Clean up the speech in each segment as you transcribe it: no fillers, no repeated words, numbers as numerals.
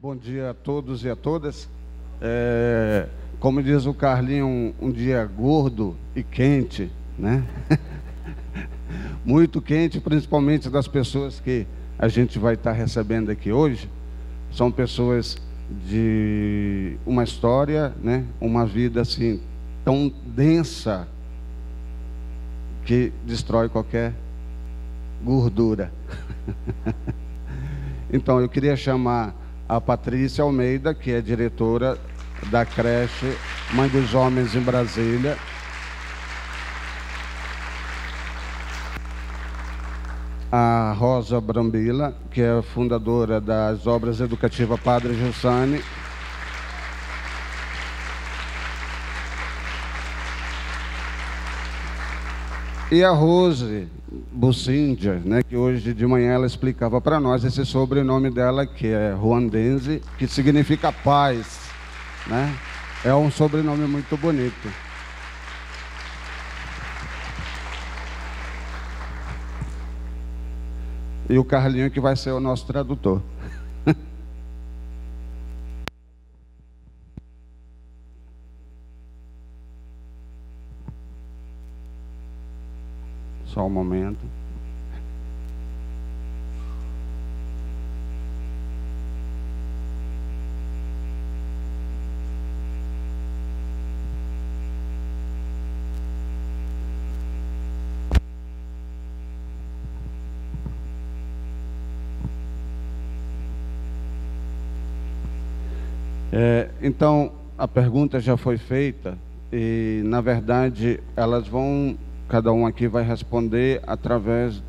Bom dia a todos e a todas. Como diz o Carlinho, um dia gordo e quente, né? Muito quente, principalmente das pessoas que a gente vai estar recebendo aqui hoje. São pessoas de uma história, né? Uma vida assim tão densa que destrói qualquer gordura. Então eu queria chamar a Patrícia Almeida, que é diretora da creche Mãe dos Homens em Brasília. A Rosa Brambila, que é fundadora das obras educativas Padre Jussane. E a Rose Bucindia, né, que hoje de manhã ela explicava para nós esse sobrenome dela, que é ruandense, que significa paz, né? É um sobrenome muito bonito. E o Carlinho que vai ser o nosso tradutor. Só um momento. Então, a pergunta já foi feita e, na verdade, elas vão... Cada um aqui vai responder através,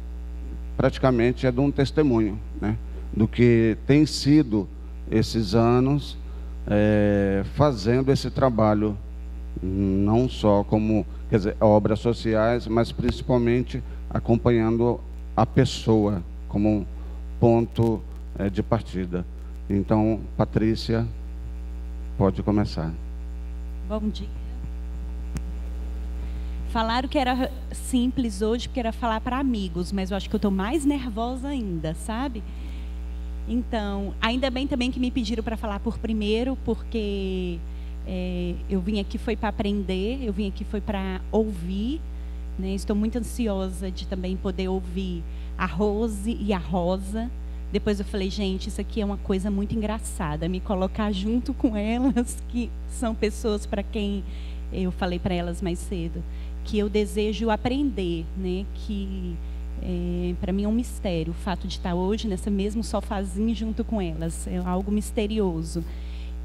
praticamente, de um testemunho, né? Do que tem sido esses anos fazendo esse trabalho, não só como, quer dizer, obras sociais, mas principalmente acompanhando a pessoa como um ponto de partida. Então, Patrícia, pode começar. Bom dia. Falaram que era simples hoje, porque era falar para amigos, mas eu acho que eu estou mais nervosa ainda, sabe? Então, ainda bem também que me pediram para falar por primeiro, porque eu vim aqui foi para aprender, eu vim aqui foi para ouvir, né? Estou muito ansiosa de também poder ouvir a Rose e a Rosa. Depois eu falei, gente, isso aqui é uma coisa muito engraçada, me colocar junto com elas, que são pessoas para quem eu falei para elas mais cedo, que eu desejo aprender, né? Que para mim é um mistério o fato de estar hoje nessa mesmo sofazinho junto com elas, é algo misterioso.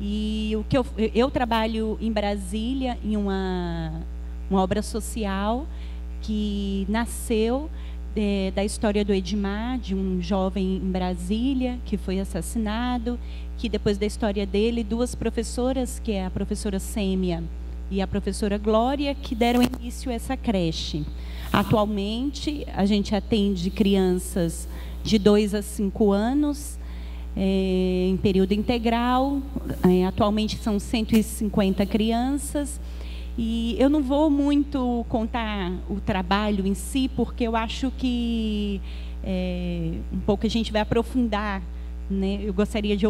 E o que eu trabalho em Brasília em uma obra social que nasceu da história do Edmar, de um jovem em Brasília que foi assassinado, que depois da história dele, duas professoras, que é a professora Sêmia e a professora Glória, que deram início a essa creche. Atualmente, a gente atende crianças de 2 a 5 anos, em período integral. Atualmente são 150 crianças. E eu não vou muito contar o trabalho em si, porque eu acho que um pouco a gente vai aprofundar, né? Eu gostaria de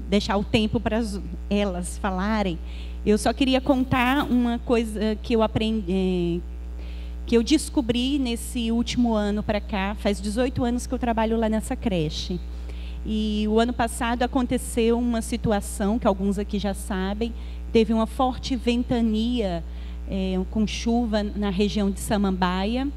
deixar o tempo para elas falarem. Eu só queria contar uma coisa que eu aprendi, que eu descobri nesse último ano para cá. Faz 18 anos que eu trabalho lá nessa creche. E o ano passado aconteceu uma situação que alguns aqui já sabem. Teve uma forte ventania com chuva na região de Samambaia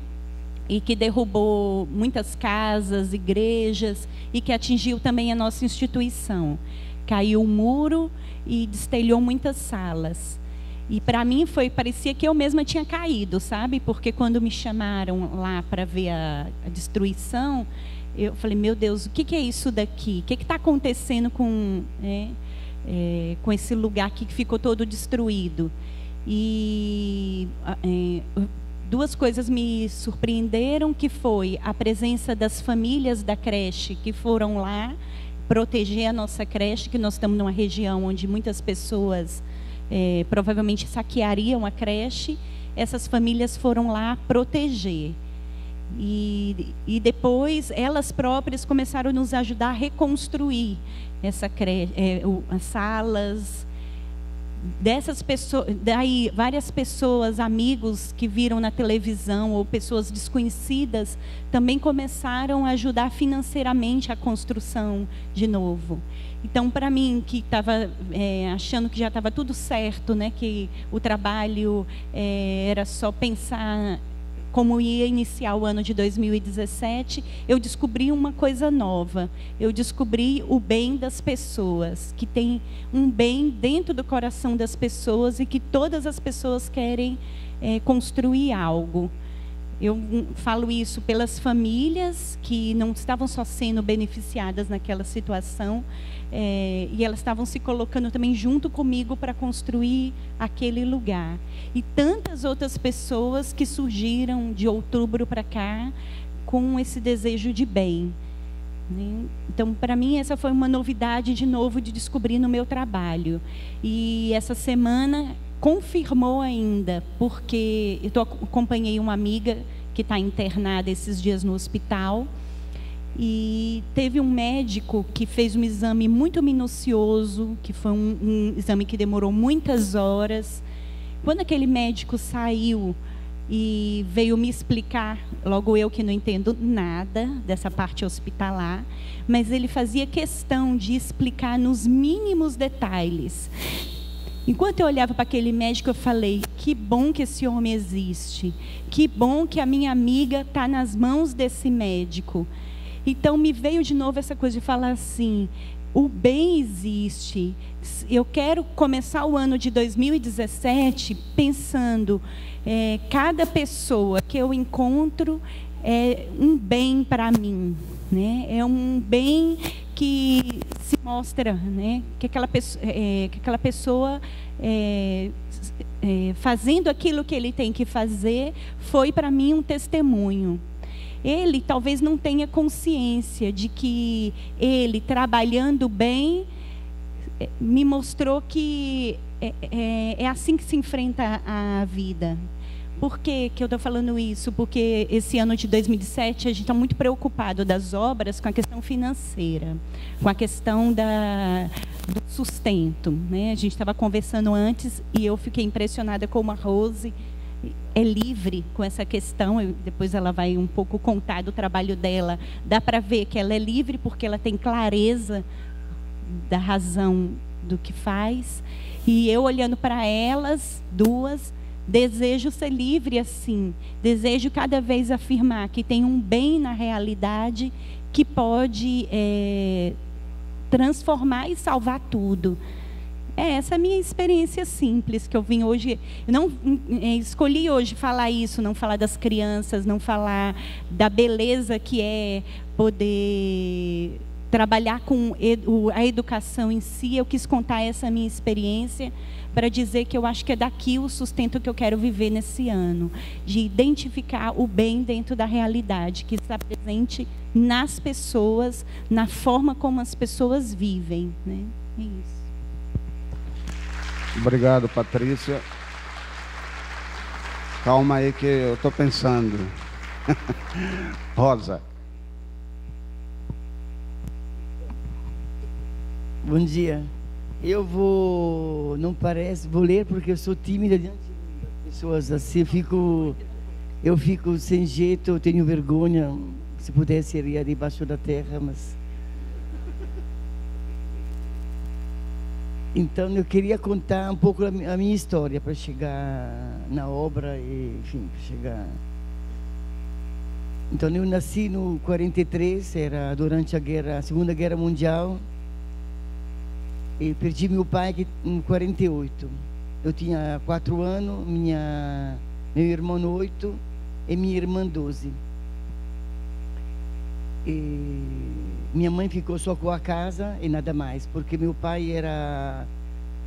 e que derrubou muitas casas, igrejas e que atingiu também a nossa instituição. Caiu um muro e destelhou muitas salas. E para mim parecia que eu mesma tinha caído, sabe? Porque quando me chamaram lá para ver a destruição, eu falei, meu Deus, o que é isso daqui? O que está acontecendo com esse lugar aqui que ficou todo destruído? E duas coisas me surpreenderam, que foi a presença das famílias da creche que foram lá proteger a nossa creche, que nós estamos numa região onde muitas pessoas provavelmente saqueariam a creche. Essas famílias foram lá proteger. E depois elas próprias começaram a nos ajudar a reconstruir essa creche, as salas. Dessas pessoas, daí várias pessoas, amigos que viram na televisão ou pessoas desconhecidas também começaram a ajudar financeiramente a construção de novo. Então, para mim, que estava achando que já estava tudo certo, né, que o trabalho era só pensar como ia iniciar o ano de 2017, eu descobri uma coisa nova. Eu descobri o bem das pessoas, que tem um bem dentro do coração das pessoas e que todas as pessoas querem construir algo. Eu falo isso pelas famílias que não estavam só sendo beneficiadas naquela situação, e elas estavam se colocando também junto comigo para construir aquele lugar. E tantas outras pessoas que surgiram de outubro para cá com esse desejo de bem, né? Então, para mim, essa foi uma novidade de novo de descobrir no meu trabalho. E essa semana confirmou ainda, porque eu acompanhei uma amiga que está internada esses dias no hospital, e teve um médico que fez um exame muito minucioso, que foi um exame que demorou muitas horas. Quando aquele médico saiu e veio me explicar, logo eu que não entendo nada dessa parte hospitalar, mas ele fazia questão de explicar nos mínimos detalhes. Enquanto eu olhava para aquele médico, eu falei, que bom que esse homem existe, que bom que a minha amiga está nas mãos desse médico. Então, me veio de novo essa coisa de falar assim, o bem existe. Eu quero começar o ano de 2017 pensando, cada pessoa que eu encontro é um bem para mim, né? É um bem que se mostra, né? Que aquela pessoa fazendo aquilo que ele tem que fazer foi para mim um testemunho. Ele talvez não tenha consciência de que ele, trabalhando bem, me mostrou que é assim que se enfrenta a vida. Por que eu estou falando isso? Porque esse ano de 2017 a gente está muito preocupado das obras com a questão financeira, com a questão do sustento, né? A gente estava conversando antes e eu fiquei impressionada como a Rose é livre com essa questão. Depois ela vai um pouco contar do trabalho dela. Dá para ver que ela é livre porque ela tem clareza da razão do que faz. E eu olhando para elas duas, desejo ser livre assim. Desejo cada vez afirmar que tem um bem na realidade que pode transformar e salvar tudo. Essa é a minha experiência simples que eu vim hoje. Eu não escolhi hoje falar isso, não falar das crianças, não falar da beleza que é poder trabalhar com a educação em si. Eu quis contar essa minha experiência para dizer que eu acho que é daqui o sustento que eu quero viver nesse ano, de identificar o bem dentro da realidade, que está presente nas pessoas, na forma como as pessoas vivem, né? É isso. Obrigado, Patrícia. Calma aí que eu estou pensando. Rosa. Bom dia. Eu vou ler porque eu sou tímida diante das pessoas assim, eu fico sem jeito, eu tenho vergonha. Se pudesse ir debaixo da terra, mas então eu queria contar um pouco a minha história para chegar na obra e, enfim, chegar. Então eu nasci no 43, era durante a Segunda Guerra Mundial, e perdi meu pai em 48. Eu tinha 4 anos, meu irmão 8 e minha irmã 12. E minha mãe ficou só com a casa e nada mais, porque meu pai era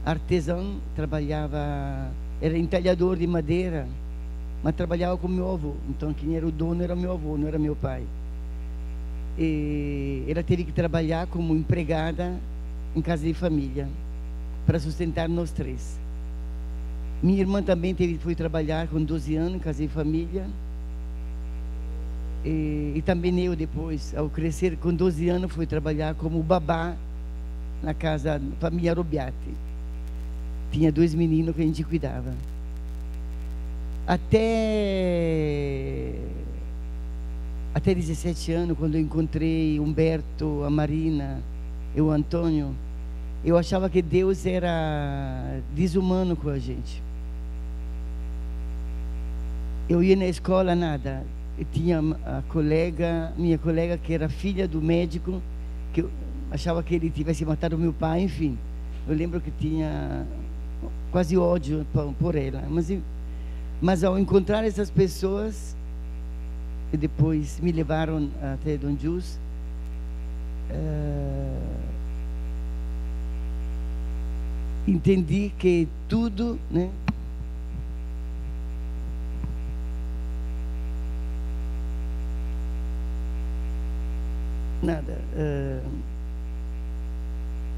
artesão, era entalhador de madeira, mas trabalhava com meu avô. Então quem era o dono era meu avô, não era meu pai. E ela teve que trabalhar como empregada em casa de família para sustentar nós 3. Minha irmã também foi trabalhar com 12 anos em casa de família. E também eu depois, ao crescer, com 12 anos, fui trabalhar como babá na casa da família Robiati. Tinha 2 meninos que a gente cuidava. Até 17 anos, quando eu encontrei Humberto, a Marina e o Antônio, eu achava que Deus era desumano com a gente. Eu ia na escola, nada. Eu tinha minha colega, que era filha do médico, que eu achava que ele tivesse matado meu pai, enfim. Eu lembro que tinha quase ódio por ela. Mas ao encontrar essas pessoas, e depois me levaram até Dom Jus, entendi que tudo, né? Nada.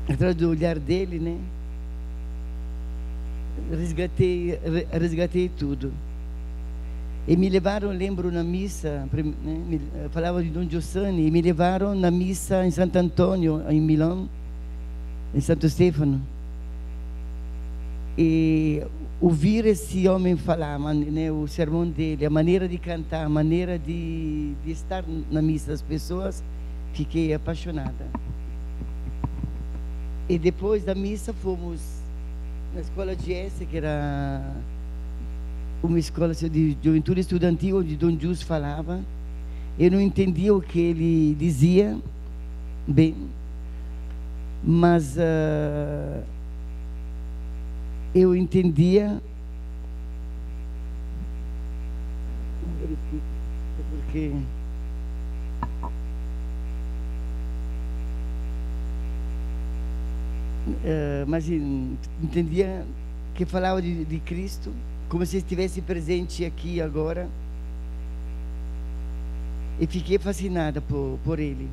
Atrás do olhar dele, né? Resgatei tudo. E me levaram, lembro, na missa, né? Falava de Dom Giussani, e me levaram na missa em Santo Antônio, em Milão, em Santo Stefano. E ouvir esse homem falar, né, o sermão dele, a maneira de cantar, a maneira de estar na missa das pessoas, fiquei apaixonada. E depois da missa fomos na escola de S, que era uma escola de juventude estudantil, onde Dom Jus falava. Eu não entendia o que ele dizia bem, mas eu entendia porque mas entendia que falava de Cristo, como se estivesse presente aqui agora, e fiquei fascinada por ele,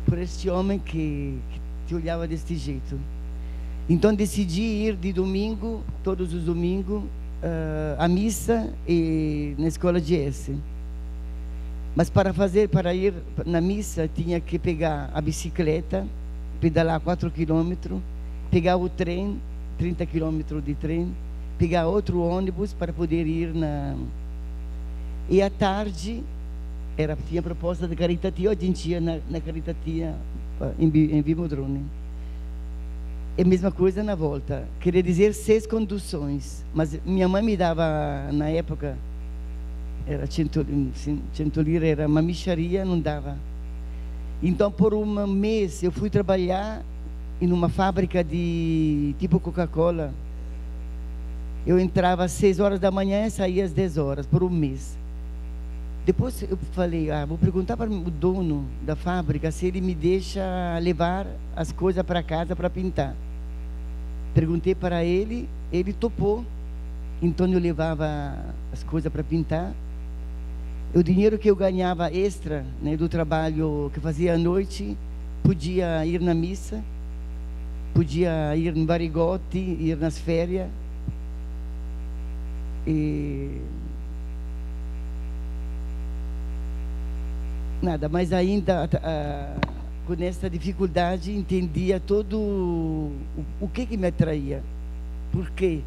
por este homem que te olhava deste jeito. Então decidi ir de domingo, todos os domingos, à missa e na escola de S. Mas para ir na missa tinha que pegar a bicicleta, pedalar 4 quilômetros, pegar o trem, 30 quilômetros de trem, pegar outro ônibus para poder ir E à tarde, tinha proposta de caritativa, a gente ia na caritativa em Vimodrone. É a mesma coisa na volta. Queria dizer 6 conduções, mas minha mãe me dava, na época, era 100 lira, era uma mixaria, não dava. Então, por um mês, eu fui trabalhar em uma fábrica de tipo Coca-Cola. Eu entrava às 6 horas da manhã e saía às 10 horas, por um mês. Depois eu falei, vou perguntar para o dono da fábrica se ele me deixa levar as coisas para casa para pintar. Perguntei para ele, ele topou. Então eu levava as coisas para pintar. O dinheiro que eu ganhava extra, né, do trabalho que fazia à noite, podia ir na missa, podia ir no Barigote, ir nas férias. Nada, mas ainda com essa dificuldade entendia todo o que me atraía. Por quê?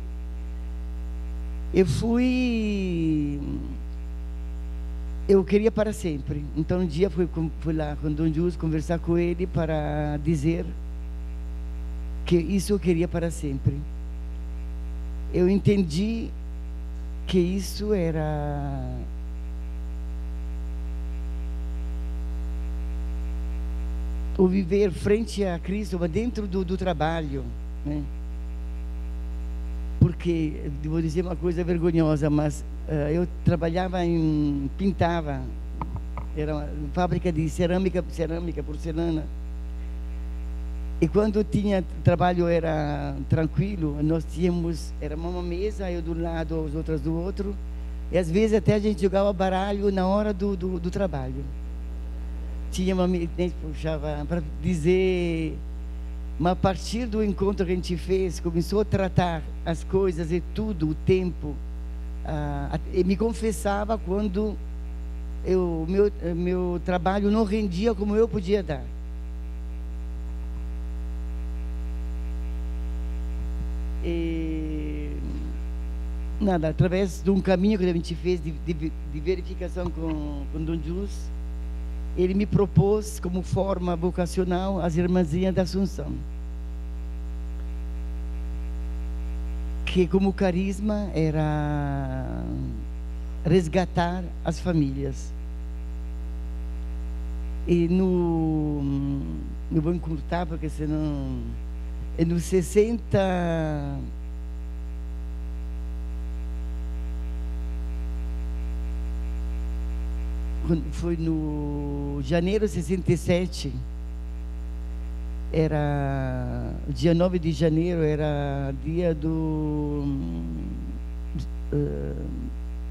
Eu queria para sempre. Então um dia fui lá com Dom Jus conversar com ele para dizer que isso eu queria para sempre. Eu entendi que isso era o viver frente a Cristo, mas dentro do trabalho, né? Porque, vou dizer uma coisa vergonhosa, mas eu trabalhava pintava, era uma fábrica de cerâmica, porcelana. E quando tinha trabalho era tranquilo, nós tínhamos, era uma mesa, eu do lado, as outras do outro, e às vezes até a gente jogava baralho na hora do trabalho. Tinha uma puxava para dizer, mas a partir do encontro que a gente fez, começou a tratar as coisas e tudo, o tempo, e me confessava quando meu trabalho não rendia como eu podia dar. E, nada, através de um caminho que a gente fez de verificação com Dom Jus, ele me propôs como forma vocacional as Irmãzinhas da Assunção, que como carisma era resgatar as famílias. E eu vou encurtar porque senão é nos 60, foi no janeiro de 67, era dia 9 de janeiro, era dia do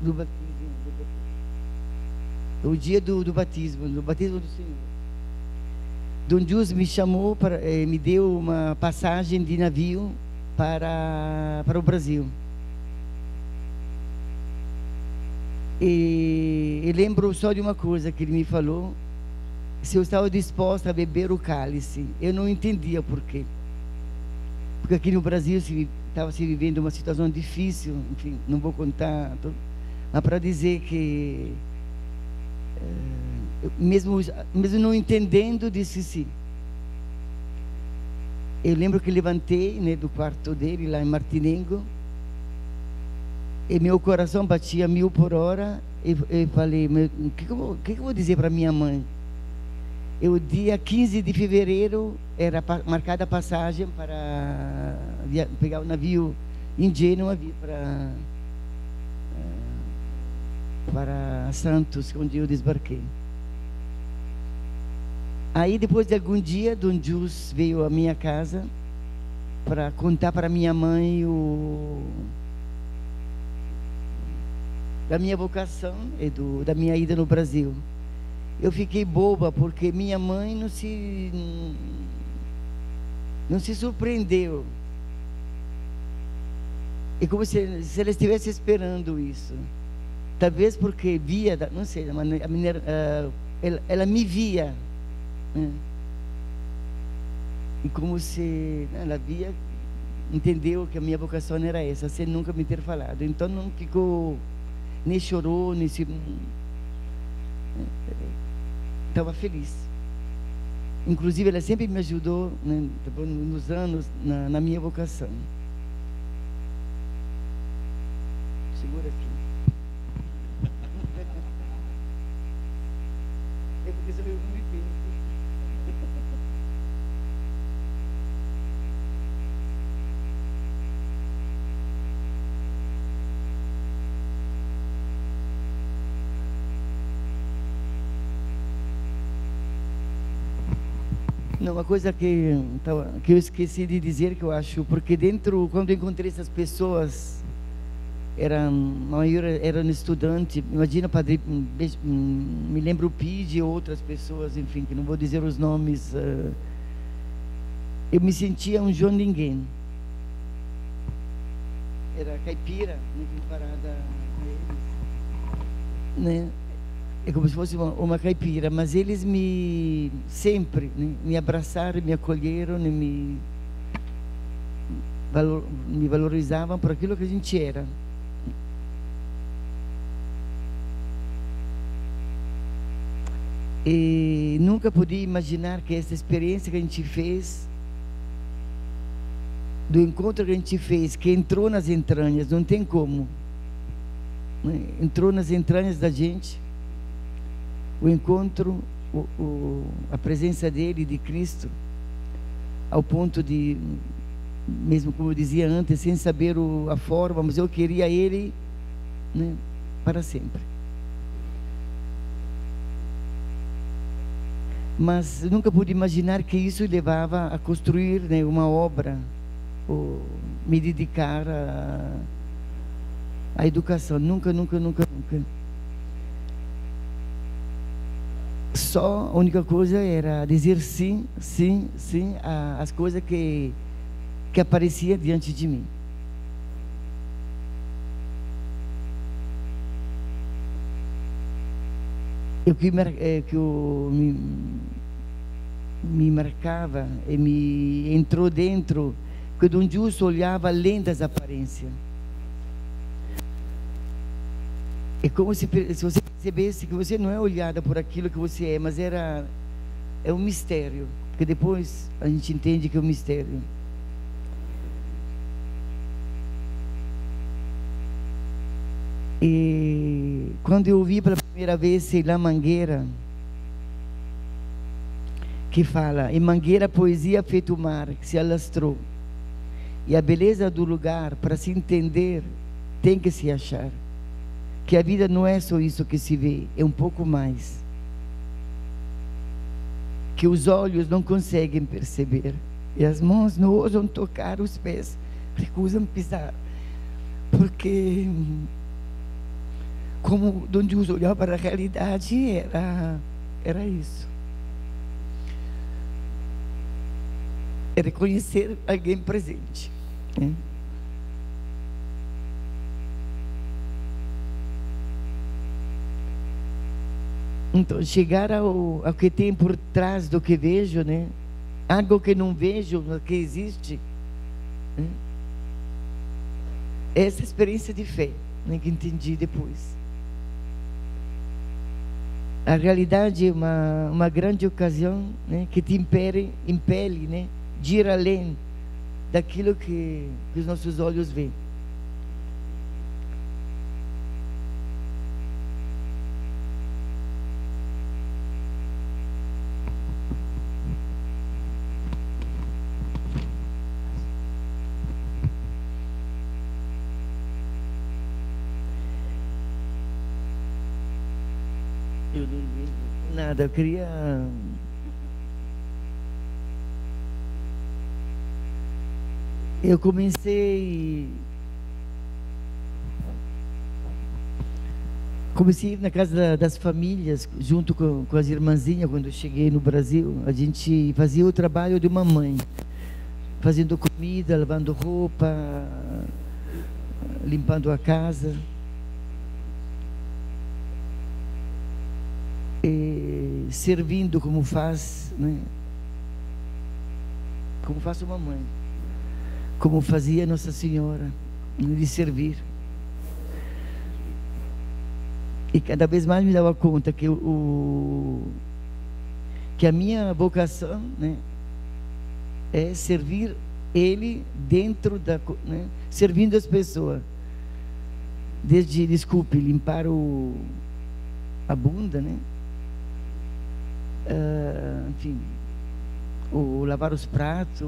batismo, o dia do batismo do Senhor. Dom Jus me chamou, me deu uma passagem de navio para o Brasil. E lembro só de uma coisa que ele me falou: se eu estava disposta a beber o cálice. Eu não entendia por quê. Porque aqui no Brasil estava se vivendo uma situação difícil, enfim, não vou contar, mas para dizer que, mesmo não entendendo, disse sim. Eu lembro que levantei, né, do quarto dele, lá em Martinengo, e meu coração batia 1000 por hora, e falei: o que eu vou dizer para minha mãe? O dia 15 de fevereiro era marcada a passagem para pegar o navio em Gênova, vir para Santos, onde eu desbarquei. Aí, depois de algum dia, Dom Jus veio à minha casa para contar para minha mãe da minha vocação e da minha ida no Brasil. Eu fiquei boba, porque minha mãe não se surpreendeu. É como se ela estivesse esperando isso. Talvez porque via, não sei, a maneira, ela me via, né? E como se ela via, entendeu que a minha vocação era essa, sem nunca me ter falado. Então não ficou, nem chorou, nem se... Estava feliz. Inclusive, ela sempre me ajudou, né, nos anos, na minha vocação. Segura aqui. É porque você não me fez. Não, uma coisa que eu esqueci de dizer, que eu acho, porque quando eu encontrei essas pessoas, a maioria eram estudantes. Imagina, padre, me lembro o Pide e outras pessoas, enfim, que não vou dizer os nomes. Eu me sentia um João Ninguém. Era caipira, muito comparada a eles, né? É como se fosse uma caipira, mas eles sempre, né, me abraçaram, me acolheram, né, me valorizavam por aquilo que a gente era. E nunca podia imaginar que essa experiência que a gente fez, do encontro que a gente fez, que entrou nas entranhas, não tem como, né? Entrou nas entranhas da gente. O encontro, a presença dele, de Cristo, ao ponto de, mesmo como eu dizia antes, sem saber a forma, mas eu queria ele, né, para sempre. Mas nunca pude imaginar que isso levava a construir, né, uma obra, ou me dedicar à educação. Nunca. Só a única coisa era dizer sim às coisas que apareciam diante de mim. me marcava e me entrou dentro, quando um justo olhava além das aparências. É como se você percebesse que você não é olhada por aquilo que você é, mas é um mistério, porque depois a gente entende que é um mistério. E quando eu ouvi pela primeira vez Ceilã Mangueira, que fala: em Mangueira a poesia feito o mar que se alastrou, e a beleza do lugar para se entender tem que se achar, que a vida não é só isso que se vê, é um pouco mais, que os olhos não conseguem perceber e as mãos não ousam tocar, os pés recusam pisar, porque como Dom Justo olhava para a realidade, era isso. É reconhecer alguém presente, né? Então, chegar ao que tem por trás do que vejo, né? Algo que não vejo, que existe, né? Essa experiência de fé, né, que entendi depois. A realidade é uma grande ocasião, né, que te impele, né, de ir além daquilo que os nossos olhos veem. Eu não vejo nada, eu queria... Eu comecei na casa das famílias, junto com as irmãzinhas. Quando eu cheguei no Brasil, a gente fazia o trabalho de uma mãe, fazendo comida, lavando roupa, limpando a casa. E servindo como faz, né? Como faz uma mãe, como fazia Nossa Senhora, de servir. E cada vez mais me dava conta que a minha vocação, né, é servir Ele dentro né, servindo as pessoas. Desde, desculpe, limpar a bunda, né? Enfim, o lavar os pratos,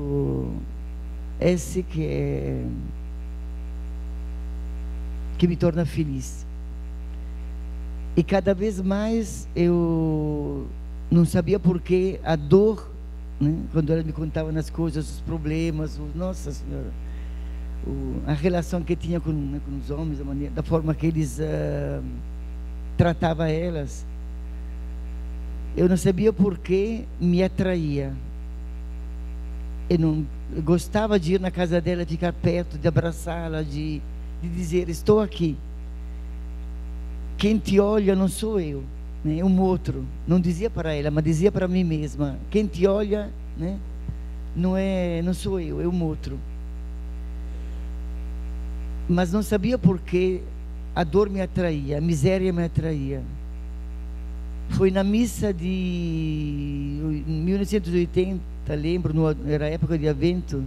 esse que me torna feliz. E cada vez mais eu não sabia porquê a dor, né? Quando ela me contava nas coisas, os problemas, Nossa Senhora, a relação que tinha com os homens, da forma que eles tratavam elas. Eu não sabia por que me atraía. Eu gostava de ir na casa dela, de ficar perto, de abraçá-la, de dizer: estou aqui. Quem te olha não sou eu, né? É um outro. Não dizia para ela, mas dizia para mim mesma: quem te olha, né, não sou eu, é um outro. Mas não sabia por que a dor me atraía, a miséria me atraía. Foi na missa de 1980, lembro, era a época de Advento,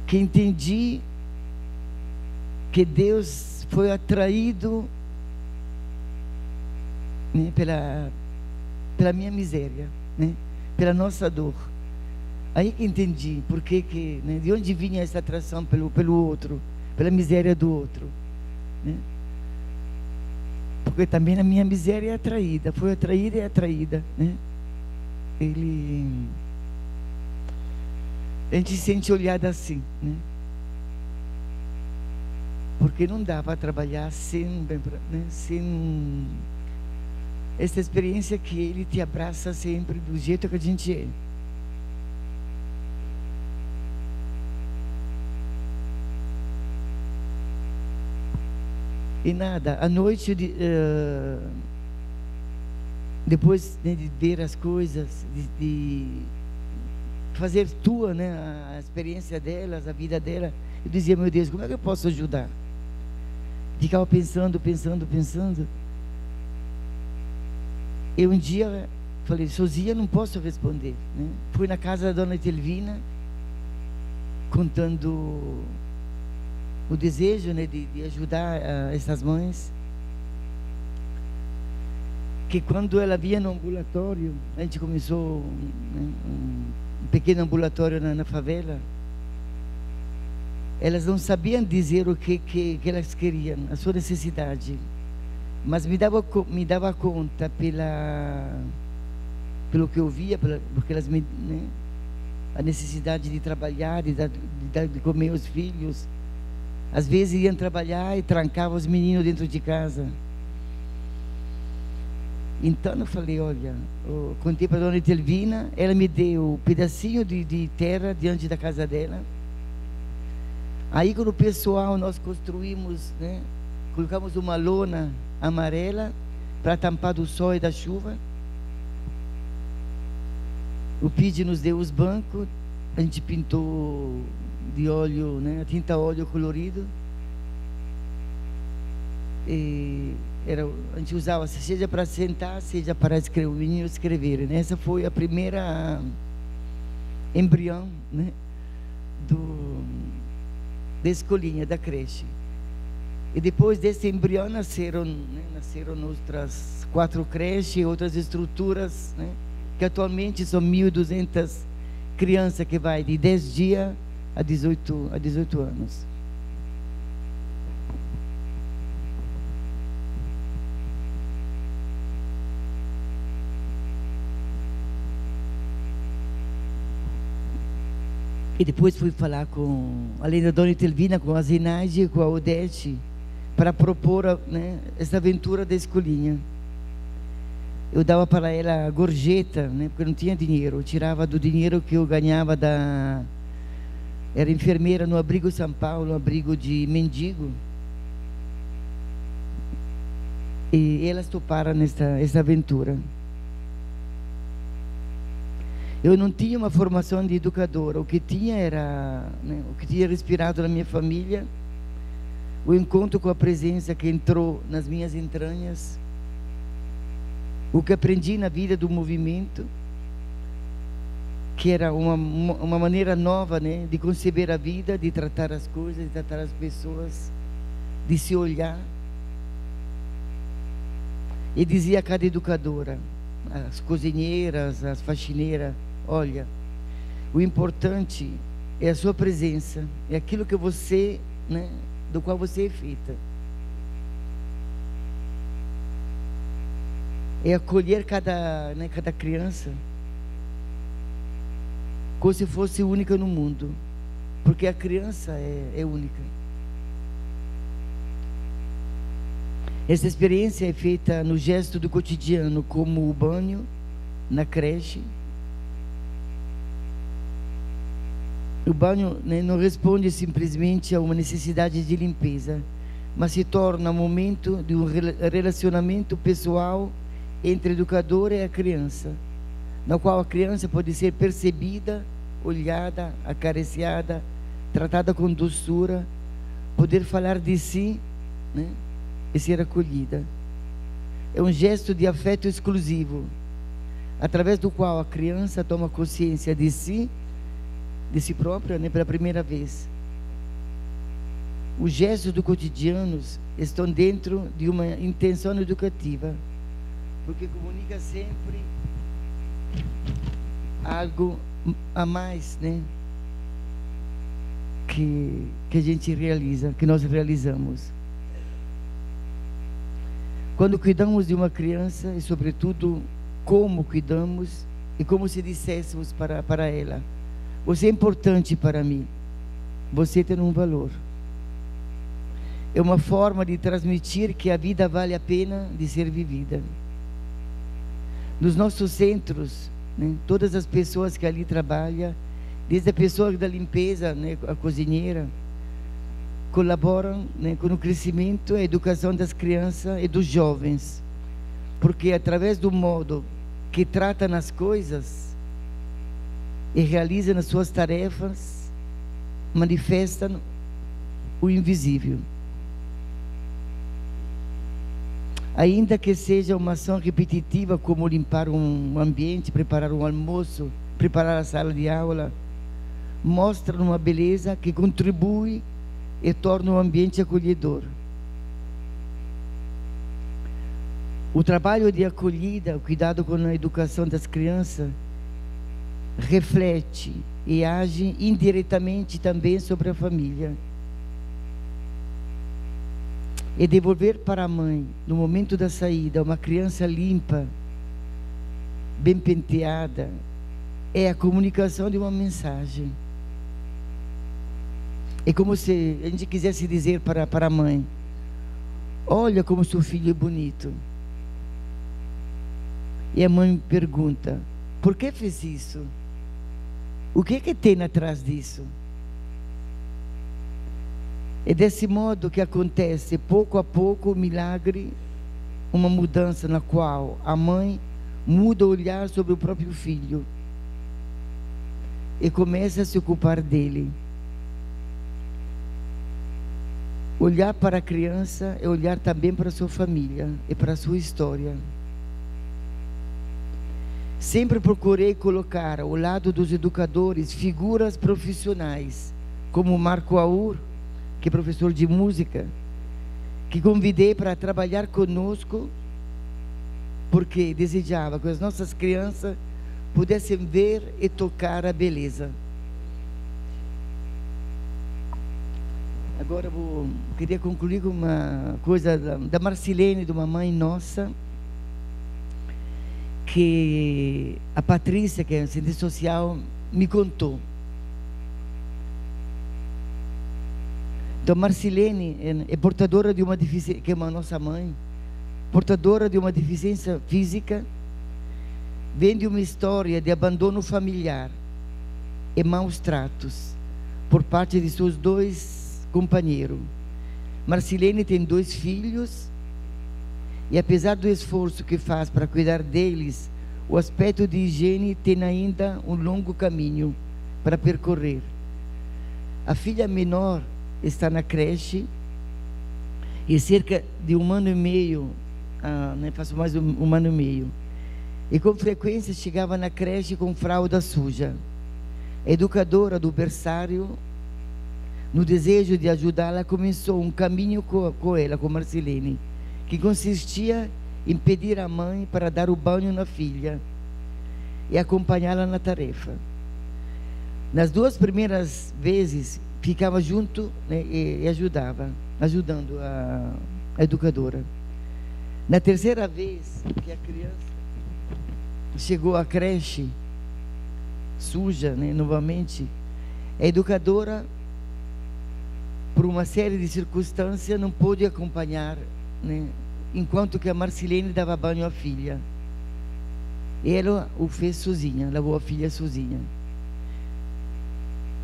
que entendi que Deus foi atraído, né, pela minha miséria, né, pela nossa dor. Aí que entendi porque né, de onde vinha essa atração pelo outro, pela miséria do outro, né? Porque também a minha miséria é atraída, foi atraída e atraída, né? A gente se sente olhada assim, né? Porque não dá para trabalhar sem, né, sem essa experiência que Ele te abraça sempre do jeito que a gente é. E nada, à noite depois, né, de ver as coisas, de fazer tua, né, a experiência delas, a vida dela, eu dizia, meu Deus, como é que eu posso ajudar? Ficava pensando. E um dia falei, sozinha não posso responder, né? Fui na casa da dona Etelvina, contando o desejo, né, de ajudar essas mães. Que quando ela vinha no ambulatório, a gente começou, né, um pequeno ambulatório na favela, elas não sabiam dizer o que elas queriam, a sua necessidade, mas me dava conta pelo que eu via, porque elas né, a necessidade de trabalhar, de comer os filhos. Às vezes iam trabalhar e trancavam os meninos dentro de casa. Então eu falei, olha, eu contei para a dona Etelvina, ela me deu um pedacinho de terra diante da casa dela. Aí com o pessoal nós construímos, né, colocamos uma lona amarela para tampar do sol e da chuva. O PID nos deu os bancos, a gente pintou de óleo, né, a tinta óleo colorido. E a gente usava, seja para sentar, seja para escrever, o menino escrever, né? Essa foi a primeira embrião, né, da escolinha, da creche. E depois desse embrião nasceram outras 4 creches, outras estruturas, né, que atualmente são 1.200 crianças que vai de 10 dias a 18 anos. E depois fui falar além da dona Etelvina, com a Zinaide e com a Odete, para propor, né, essa aventura da escolinha. Eu dava para ela gorjeta, né, porque não tinha dinheiro. Eu tirava do dinheiro que eu ganhava era enfermeira no Abrigo São Paulo, um abrigo de mendigo. E elas toparam essa aventura. Eu não tinha uma formação de educadora. O que tinha era, né, o que tinha respirado na minha família, o encontro com a presença que entrou nas minhas entranhas, o que aprendi na vida do movimento, que era uma maneira nova, né, de conceber a vida, de tratar as coisas, de tratar as pessoas, de se olhar. E dizia a cada educadora, as cozinheiras, as faxineiras, olha, o importante é a sua presença, é aquilo que você, né, do qual você é feita. É acolher cada criança como se fosse única no mundo, porque a criança é única. Essa experiência é feita no gesto do cotidiano, como o banho na creche. O banho, né, não responde simplesmente a uma necessidade de limpeza, mas se torna um momento de um relacionamento pessoal entre a educadora e a criança, na qual a criança pode ser percebida, olhada, acariciada, tratada com doçura, poder falar de si, né, e ser acolhida. É um gesto de afeto exclusivo, através do qual a criança toma consciência de si própria, né, pela primeira vez. Os gestos do cotidiano estão dentro de uma intenção educativa, porque comunica sempre algo a mais, né, que a gente realiza, que nós realizamos. Quando cuidamos de uma criança, e sobretudo como cuidamos, e como se disséssemos para ela: você é importante para mim, você tem um valor. É uma forma de transmitir que a vida vale a pena de ser vivida. Nos nossos centros, né, todas as pessoas que ali trabalham, desde a pessoa da limpeza, né, a cozinheira, colaboram, né, com o crescimento e a educação das crianças e dos jovens, porque através do modo que trata nas coisas e realiza nas suas tarefas, manifesta o invisível. Ainda que seja uma ação repetitiva, como limpar um ambiente, preparar um almoço, preparar a sala de aula, mostra uma beleza que contribui e torna o ambiente acolhedor. O trabalho de acolhida, o cuidado com a educação das crianças, reflete e age indiretamente também sobre a família. E devolver para a mãe, no momento da saída, uma criança limpa, bem penteada, é a comunicação de uma mensagem. É como se a gente quisesse dizer para a mãe: olha como seu filho é bonito. E a mãe pergunta: por que fez isso? O que tem atrás disso? É desse modo que acontece, pouco a pouco, o milagre, uma mudança na qual a mãe muda o olhar sobre o próprio filho e começa a se ocupar dele. Olhar para a criança é olhar também para a sua família e para a sua história. Sempre procurei colocar ao lado dos educadores figuras profissionais, como Marco Aur, que é professor de música, que convidei para trabalhar conosco, porque desejava que as nossas crianças pudessem ver e tocar a beleza. Agora queria concluir com uma coisa da Marcilene, de uma mãe nossa, que a Patrícia, que é assistente social, me contou. Então, Marcilene é portadora de uma deficiência, que é uma nossa mãe, portadora de uma deficiência física, vem de uma história de abandono familiar e maus tratos por parte de seus dois companheiros. Marcilene tem 2 filhos e, apesar do esforço que faz para cuidar deles, o aspecto de higiene tem ainda um longo caminho para percorrer. A filha menor está na creche e cerca de 1 ano e meio, faço mais de 1 ano e meio, e com frequência chegava na creche com fralda suja. A educadora do berçário, no desejo de ajudá-la, começou um caminho com ela, com Marcilene, que consistia em pedir à mãe para dar o banho na filha e acompanhá-la na tarefa. Nas 2 primeiras vezes, ficava junto, né, e ajudando a educadora. Na terceira vez que a criança chegou à creche, suja, né, novamente, a educadora, por uma série de circunstâncias, não pôde acompanhar, né, enquanto que a Marcilene dava banho à filha. Ela o fez sozinha, lavou a filha sozinha.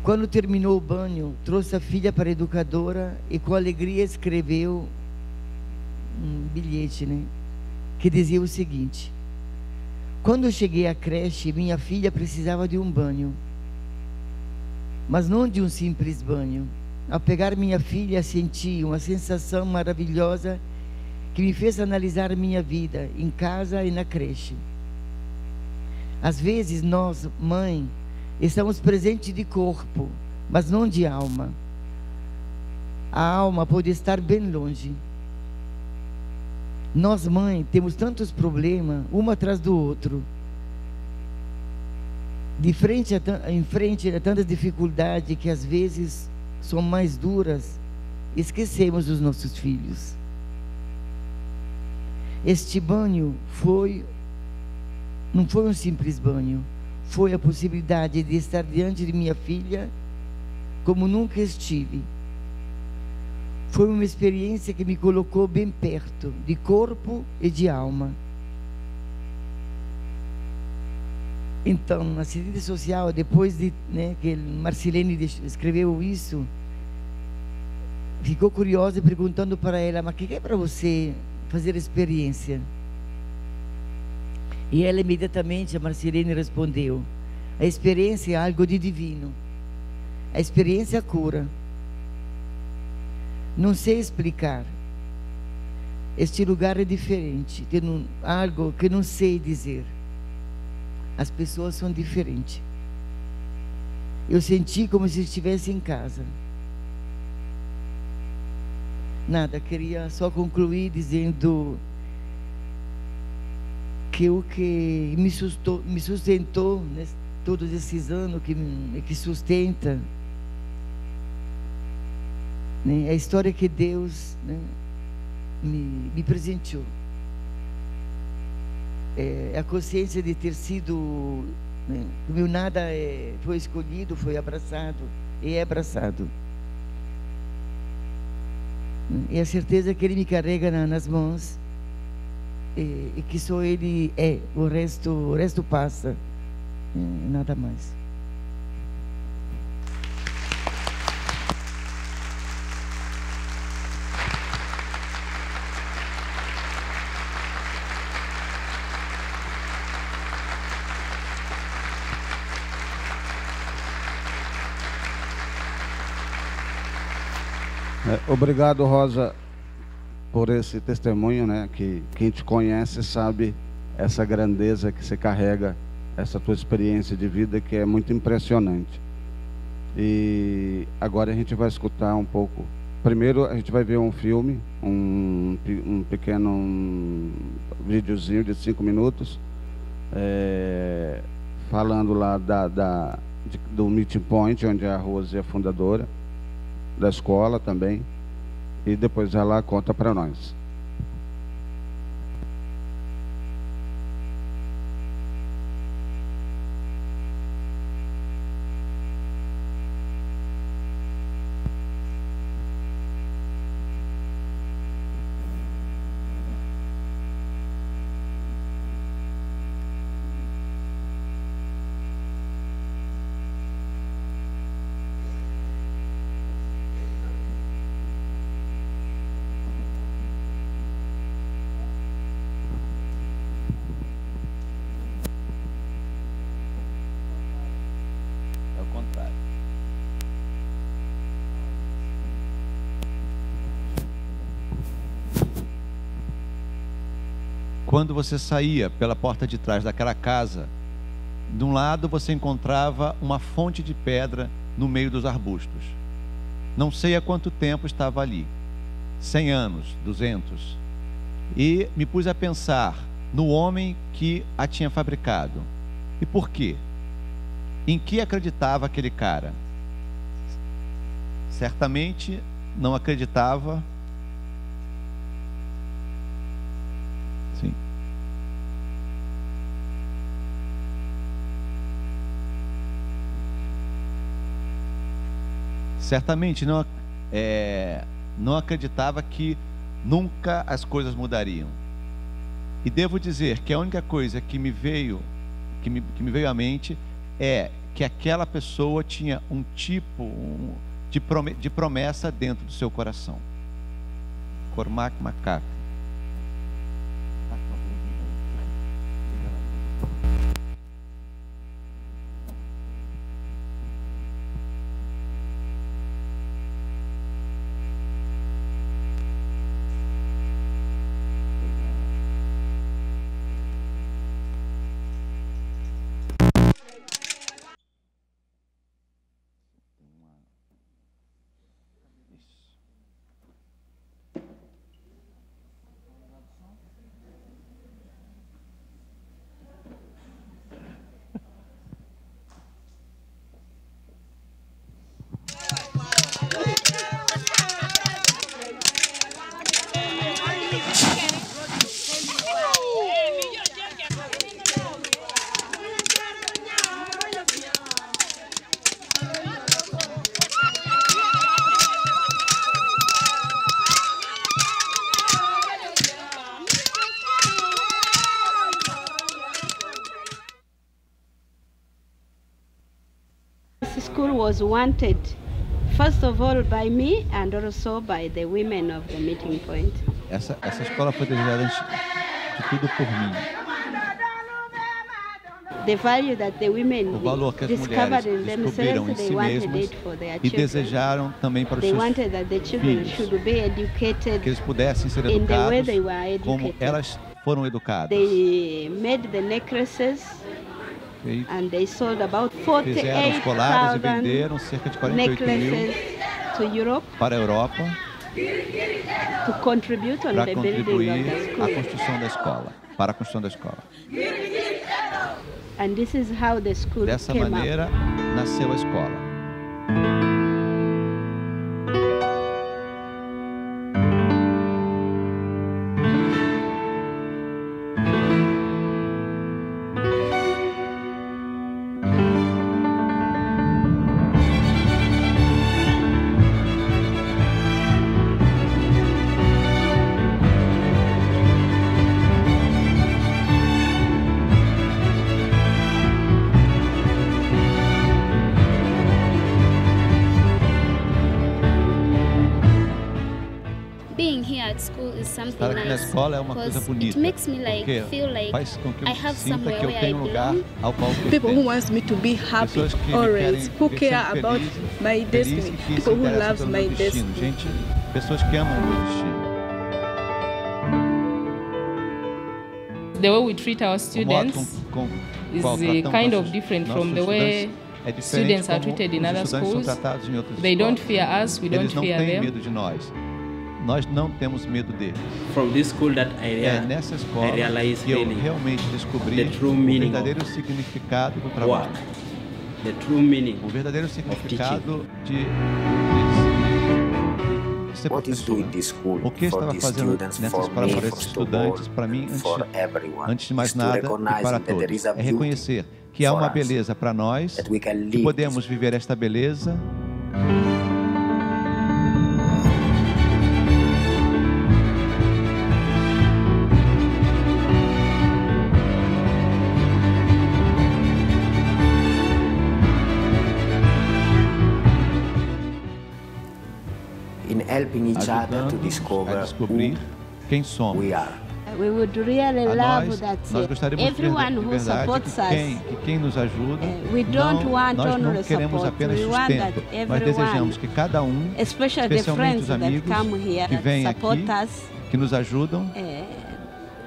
Quando terminou o banho, trouxe a filha para a educadora e com alegria escreveu um bilhete, né, que dizia o seguinte: quando eu cheguei à creche, minha filha precisava de um banho, mas não de um simples banho. Ao pegar minha filha, senti uma sensação maravilhosa que me fez analisar minha vida em casa e na creche. Às vezes nós, mãe, estamos presentes de corpo, mas não de alma. A alma pode estar bem longe. Nós, mãe, temos tantos problemas, um atrás do outro. Em frente a tantas dificuldades que às vezes são mais duras, esquecemos os nossos filhos. Este banho não foi um simples banho, foi a possibilidade de estar diante de minha filha como nunca estive. Foi uma experiência que me colocou bem perto, de corpo e de alma. Então, na assistente social, depois de, né, que Marcilene escreveu isso, ficou curiosa e perguntando para ela: mas o que é para você fazer experiência? E ela imediatamente, a Marcelene, respondeu: a experiência é algo de divino. A experiência cura. Não sei explicar. Este lugar é diferente. Tem algo que não sei dizer. As pessoas são diferentes. Eu senti como se estivesse em casa. Nada, queria só concluir dizendo que o que me sustentou todos esses anos, que sustenta, né, é a história que Deus, né, me presenteou. É a consciência de ter sido, né, o meu nada foi escolhido, foi abraçado e é abraçado. E a certeza que Ele me carrega nas mãos, e que só Ele é, o resto passa, nada mais. Obrigado, Rosa, por esse testemunho, né? Que quem te conhece sabe essa grandeza que você carrega, essa tua experiência de vida que é muito impressionante. E agora a gente vai escutar um pouco. Primeiro a gente vai ver um filme, um pequeno videozinho de 5 minutos, falando lá do Meeting Point, onde a Rose é fundadora da escola também, e depois ela conta para nós. Quando você saía pela porta de trás daquela casa, de um lado você encontrava uma fonte de pedra no meio dos arbustos. Não sei há quanto tempo estava ali, 100 anos, 200. E me pus a pensar no homem que a tinha fabricado. E por quê? Em que acreditava aquele cara? Certamente não acreditava. Sim. Certamente não acreditava que nunca as coisas mudariam. E devo dizer que a única coisa que me veio à mente é que aquela pessoa tinha um tipo de promessa dentro do seu coração. Cormac McCarthy. Was wanted, first of all, by me and also by the women of the Meeting Point. Essa escola foi desejada antes de tudo por mim. the value that the women o valor que as discovered mulheres in descobriram em themselves, they si wanted mesmas it for their e children. desejaram também para os They seus wanted that the children filhos, should be educated que eles pudessem ser in the way educados they were como educated. elas foram educadas. They made the necklaces E and they sold about fizeram os colares e 48,000 venderam cerca de 48 mil necklaces to Europe para a Europa to contribute on para the building of contribuir the à school. construção da escola, para a construção da escola. And this is how the school Dessa came maneira nasceu a escola. Being here at school is something Estar aqui na nice escola é uma coisa because bonita, it makes me porque feel like faz com que I eu have sinta somewhere que eu where tenho I um lugar belong. ao qual eu People who pertenço. wants me to be happy Pessoas que me always, querem who ver care sempre about feliz, my feliz destiny, e que se people who interessam loves pelo my meu destino. destiny. Gente, pessoas que amam o meu destino. The way we treat our O modo students com is qual tratamos kind of nossos- different nossos from the way estudantes é diferente students are como treated in os other estudantes schools. são tratados em outras They don't escolas. fear us, we don't Eles não fear têm them. medo de nós. Nós não temos medo deles. From this school that I, É nessa escola I realized que eu really realmente descobri the true o meaning verdadeiro significado do trabalho. work, the true meaning O verdadeiro significado de ser What is professor. doing this school O que for estava these fazendo students, nessa for escola me, para first esses of all, estudantes, para mim, for everyone, antes de mais is to nada, e recognize para that there todos, is a é beauty reconhecer que há for uma us, beleza para nós, that we can que live podemos viver esta beleza in helping each other to ajudando a discover descobrir quem who somos. we are. We would really A love that nós gostaríamos everyone de who verdade supports que quem nos ajuda, we don't want nós não only queremos support, apenas we want sustento, that nós desejamos everyone, que cada um, especially the especialmente friends os that amigos come here que that vêm support aqui, us, que nos ajudam,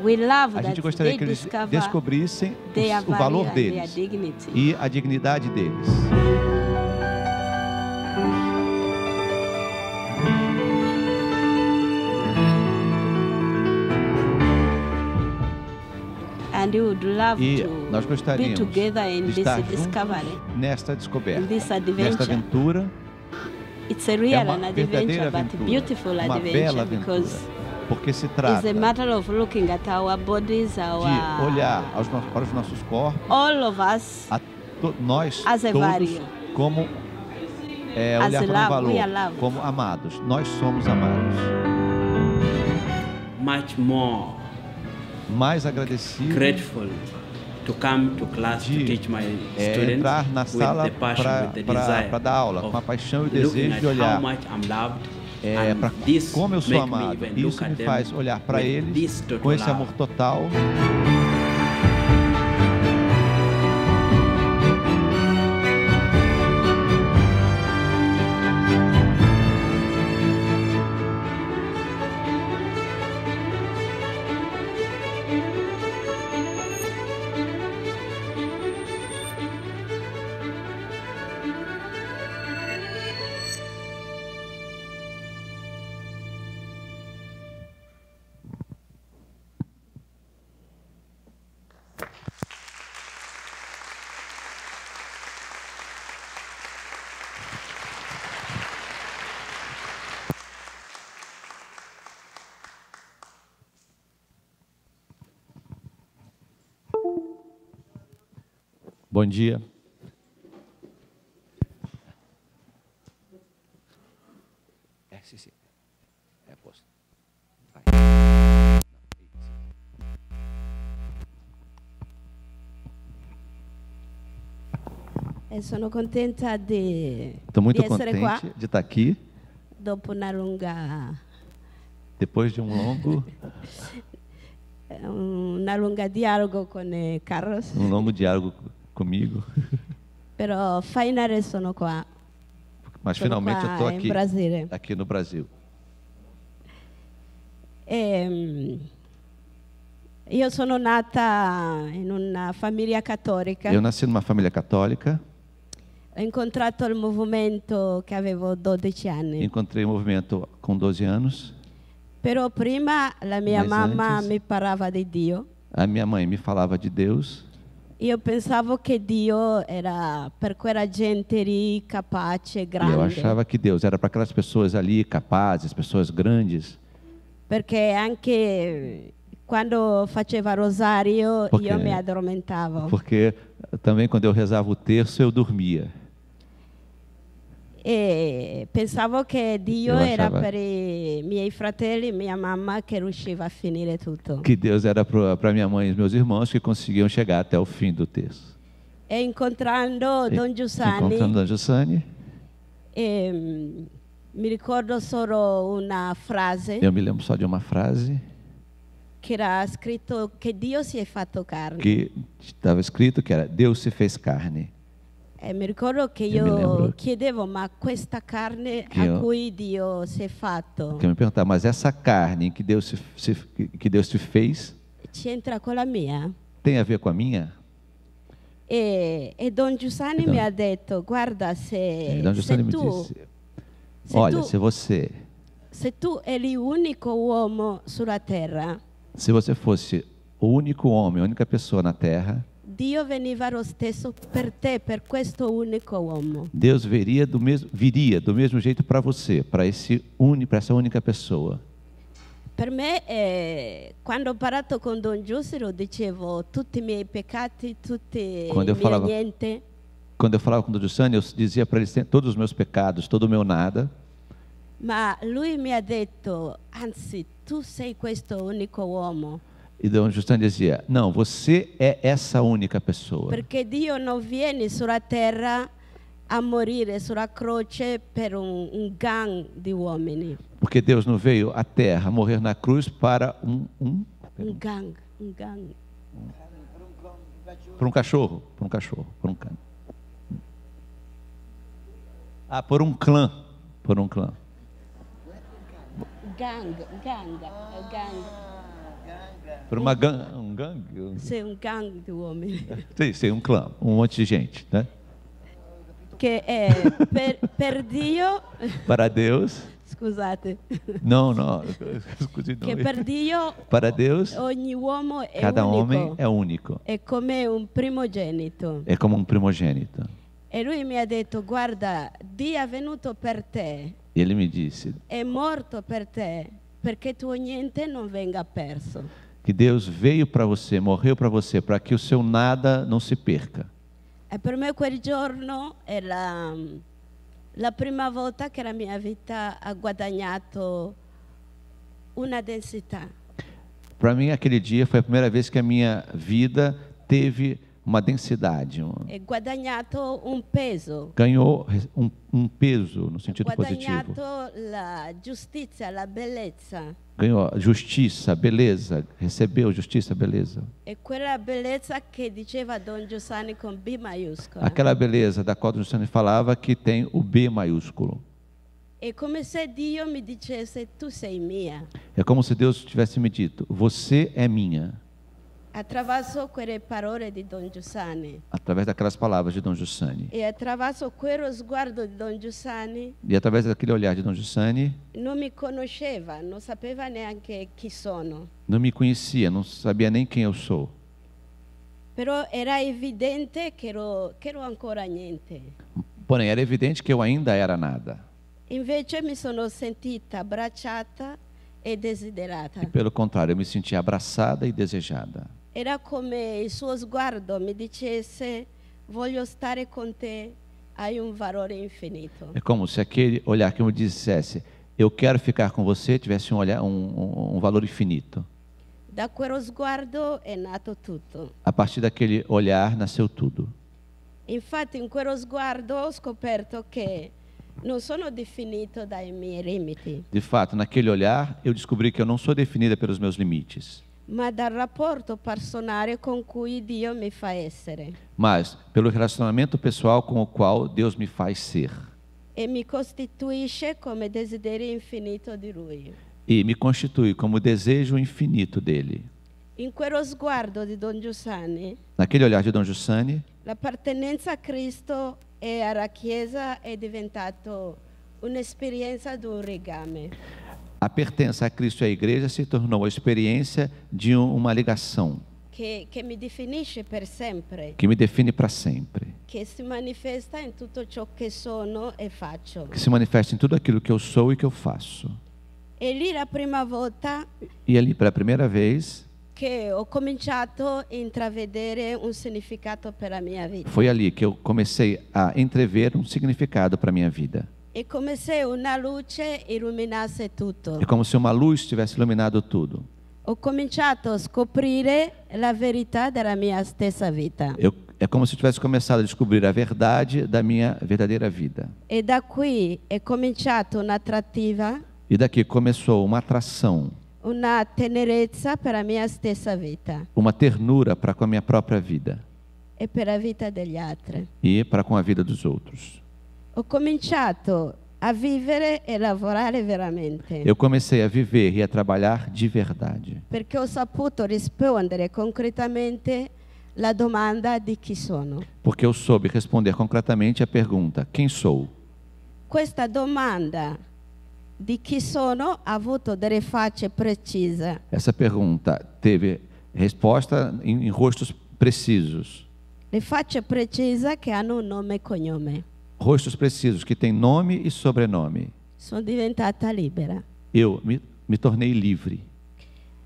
we love a that gente gostaria they que eles discover descobrissem their o valor value and their deles dignity. e a dignidade deles. And we would love E to nós be gostaríamos together in de this estar discovery, juntos nesta descoberta, in this nesta adventure. aventura. It's a É real uma an verdadeira adventure, but aventura, beautiful uma bela adventure aventura, because porque se it's trata a matter of looking at our bodies, de our olhar para os nossos corpos, all of us nós as a todos value. como As olhar a para um love, we are valor, loved. como amados. Nós somos amados. much more Mais agradecido grateful to come to class to de teach my students entrar na with sala the passion, with the desire para dar aula, of com a paixão e o looking desejo at de olhar how much I'm loved, and para this como eu sou make me amado. even look Isso at me them faz olhar para with eles this total com esse love. amor total. Bom dia. Sim, sim. Posso. Sono contenta Estou muito contente de estar aqui. Dopo una lunga depois de um longo una lunga dialogo con Carlos, Um longo diálogo comigo. però finalmente sono qua. Mas Sono finalmente eu estou qua in Brasile. aqui no Brasil. Io sono nata in una famiglia cattolica. Eu nasci numa família católica. Ho incontrato il movimento che avevo 12 anni. Encontrei o movimento com 12 anos. Però prima la mia Mas mamma antes- mi parlava di Dio. A minha mãe me falava de Deus. Io pensavo che Dio era per quella gente lì capace, E eu grande. achava que Deus era para aquelas pessoas ali capazes, pessoas grandes. Perché anche quando faceva rosario Perché- io mi addormentavo. Porque também quando eu rezava o terço eu dormia. E pensavo che Dio Io era achava- per i miei fratelli e mia mamma che riusciva a finire tutto. Que Deus era para minha mãe e meus irmãos que conseguiam chegar até o fim do terço. E incontrando Don Giussani, Encontrando Don Giussani, mi ricordo solo una frase eu me lembro só de uma frase che era scritto che Dio si è fatto carne. que estava escrito que era Deus se fez carne. E mi ricordo che Io mi io lembro chiedevo, ma questa carne che a io- cui Dio si è fatto Que eu me perguntava, mas essa carne que Deus que Deus te fez c'entra con la mia? tem a ver com a minha? E Don Giussani E Don- mi ha detto, guarda, E Don Giussani me disse, se olha, tu- se tu eri l'unico uomo sulla terra, você fosse o único homem, a única pessoa na Terra, Dio veniva lo stesso per te, per questo unico uomo. Deus viria do mesmo jeito para você, para essa única pessoa. Per me, quando ho parlato con Don Giussero, dicevo tutti i miei peccati, tutti Quando i eu miei falava- niente. Quando eu falava com o Don Giussani, eu dizia para ele todos os meus pecados, todo o meu nada. Ma lui mi ha detto, anzi, tu sei questo unico uomo, E Don Giussani dizia, não, você é essa única pessoa. perché Dio non viene sulla terra a morire sulla croce per un gang di uomini. Porque Deus não veio à Terra morrer na cruz para Un gang. por um cachorro, por um cão. Ah, por um clã. Gang. Por um gangue. Sei un gang di uomini. Sim, um clã, um monte de gente, né? Che per Dio, Para Deus, scusate, não, scusi, che não. per Dio Para Deus, ogni uomo è cada unico. homem é único. È come un primogenito. É como um primogênito. E lui mi ha detto, guarda, Dio è venuto per te, E ele me disse è morto per te, perché tuo niente non venga perso. que Deus veio para você, morreu para você, para que o seu nada não se perca. E per me quel giorno è la prima volta che la mia vita ha guadagnato una densità. Para mim, aquele dia foi a primeira vez que a minha vida teve uma densidade, È guadagnato un peso. ganhou um peso no sentido positivo. Guadagnato la giustizia, la bellezza. Ganhou justiça, beleza, recebeu justiça, beleza. E quella bellezza che diceva Don Giussani con B maiuscola. Aquela beleza da qual o Giussani falava que tem o B maiúsculo. È come se Dio mi dicesse, tu sei mia. É como se Deus tivesse me dito, você é minha. Attraverso quelle parole di Don Giussani Através daquelas palavras de Don Giussani. e attraverso quello sguardo di Don Giussani, E através daquele olhar de Don Giussani, non mi conosceva, non sapeva neanche chi sono. não me conhecia, não sabia nem quem eu sou. Però era evidente che ero ancora niente. Porém, era evidente que eu ainda era nada. Invece mi sono sentita abbracciata e desiderata. E pelo contrário, eu me sentia abraçada e desejada. Era come il suo sguardo mi dicesse, voglio stare con te, hai un valore infinito. É como se aquele olhar que me dissesse, eu quero ficar com você, tivesse um valor infinito. Da quello sguardo è nato tutto. A partir daquele olhar nasceu tudo. Infatti in quello sguardo ho scoperto che non sono definito dai miei limiti, De fato, naquele olhar, eu descobri que eu não sou definida pelos meus limites, ma dal rapporto personale con cui Dio mi fa essere mas pelo relacionamento pessoal com o qual Deus me faz ser. e mi costituisce come desiderio infinito di Lui. E me constitui como desejo infinito dele. In quello sguardo di Don Giussani, Naquele olhar de Dom Giussani, l'appartenenza a Cristo e alla Chiesa è diventato un'esperienza di un legame. a pertença a Cristo e à Igreja se tornou a experiência de uma ligação Che mi definisce per sempre, que me define para sempre, che si manifesta in tutto ciò che sono e faccio. que se manifesta em tudo aquilo que eu sou e que eu faço. E lì la prima volta E ali, pela primeira vez, che ho cominciato a intravedere un significato per la mia vita. foi ali que eu comecei a entrever um significado para a minha vida. È come se una luce illuminasse tutto. É como se uma luz tivesse iluminado tudo. Ho cominciato a scoprire la verità della mia stessa vita. É como se eu tivesse começado a descobrir a verdade da minha verdadeira vida. E da qui è cominciata un'attrattiva, E daqui começou uma atração, una tenerezza per la mia stessa vita uma ternura para com a minha própria vida e per la vita degli altri. e para com a vida dos outros. Ho cominciato a vivere e lavorare veramente, Eu comecei a viver e a trabalhar de verdade, perché ho saputo rispondere concretamente la domanda di chi sono. porque eu soube responder concretamente a pergunta: quem sou? Questa domanda di chi sono ha avuto delle facce precise, Essa pergunta teve resposta em rostos precisos, le facce precise che hanno un nome e cognome. rostos precisos que têm nome e sobrenome. Sono diventata libera. Eu me tornei livre.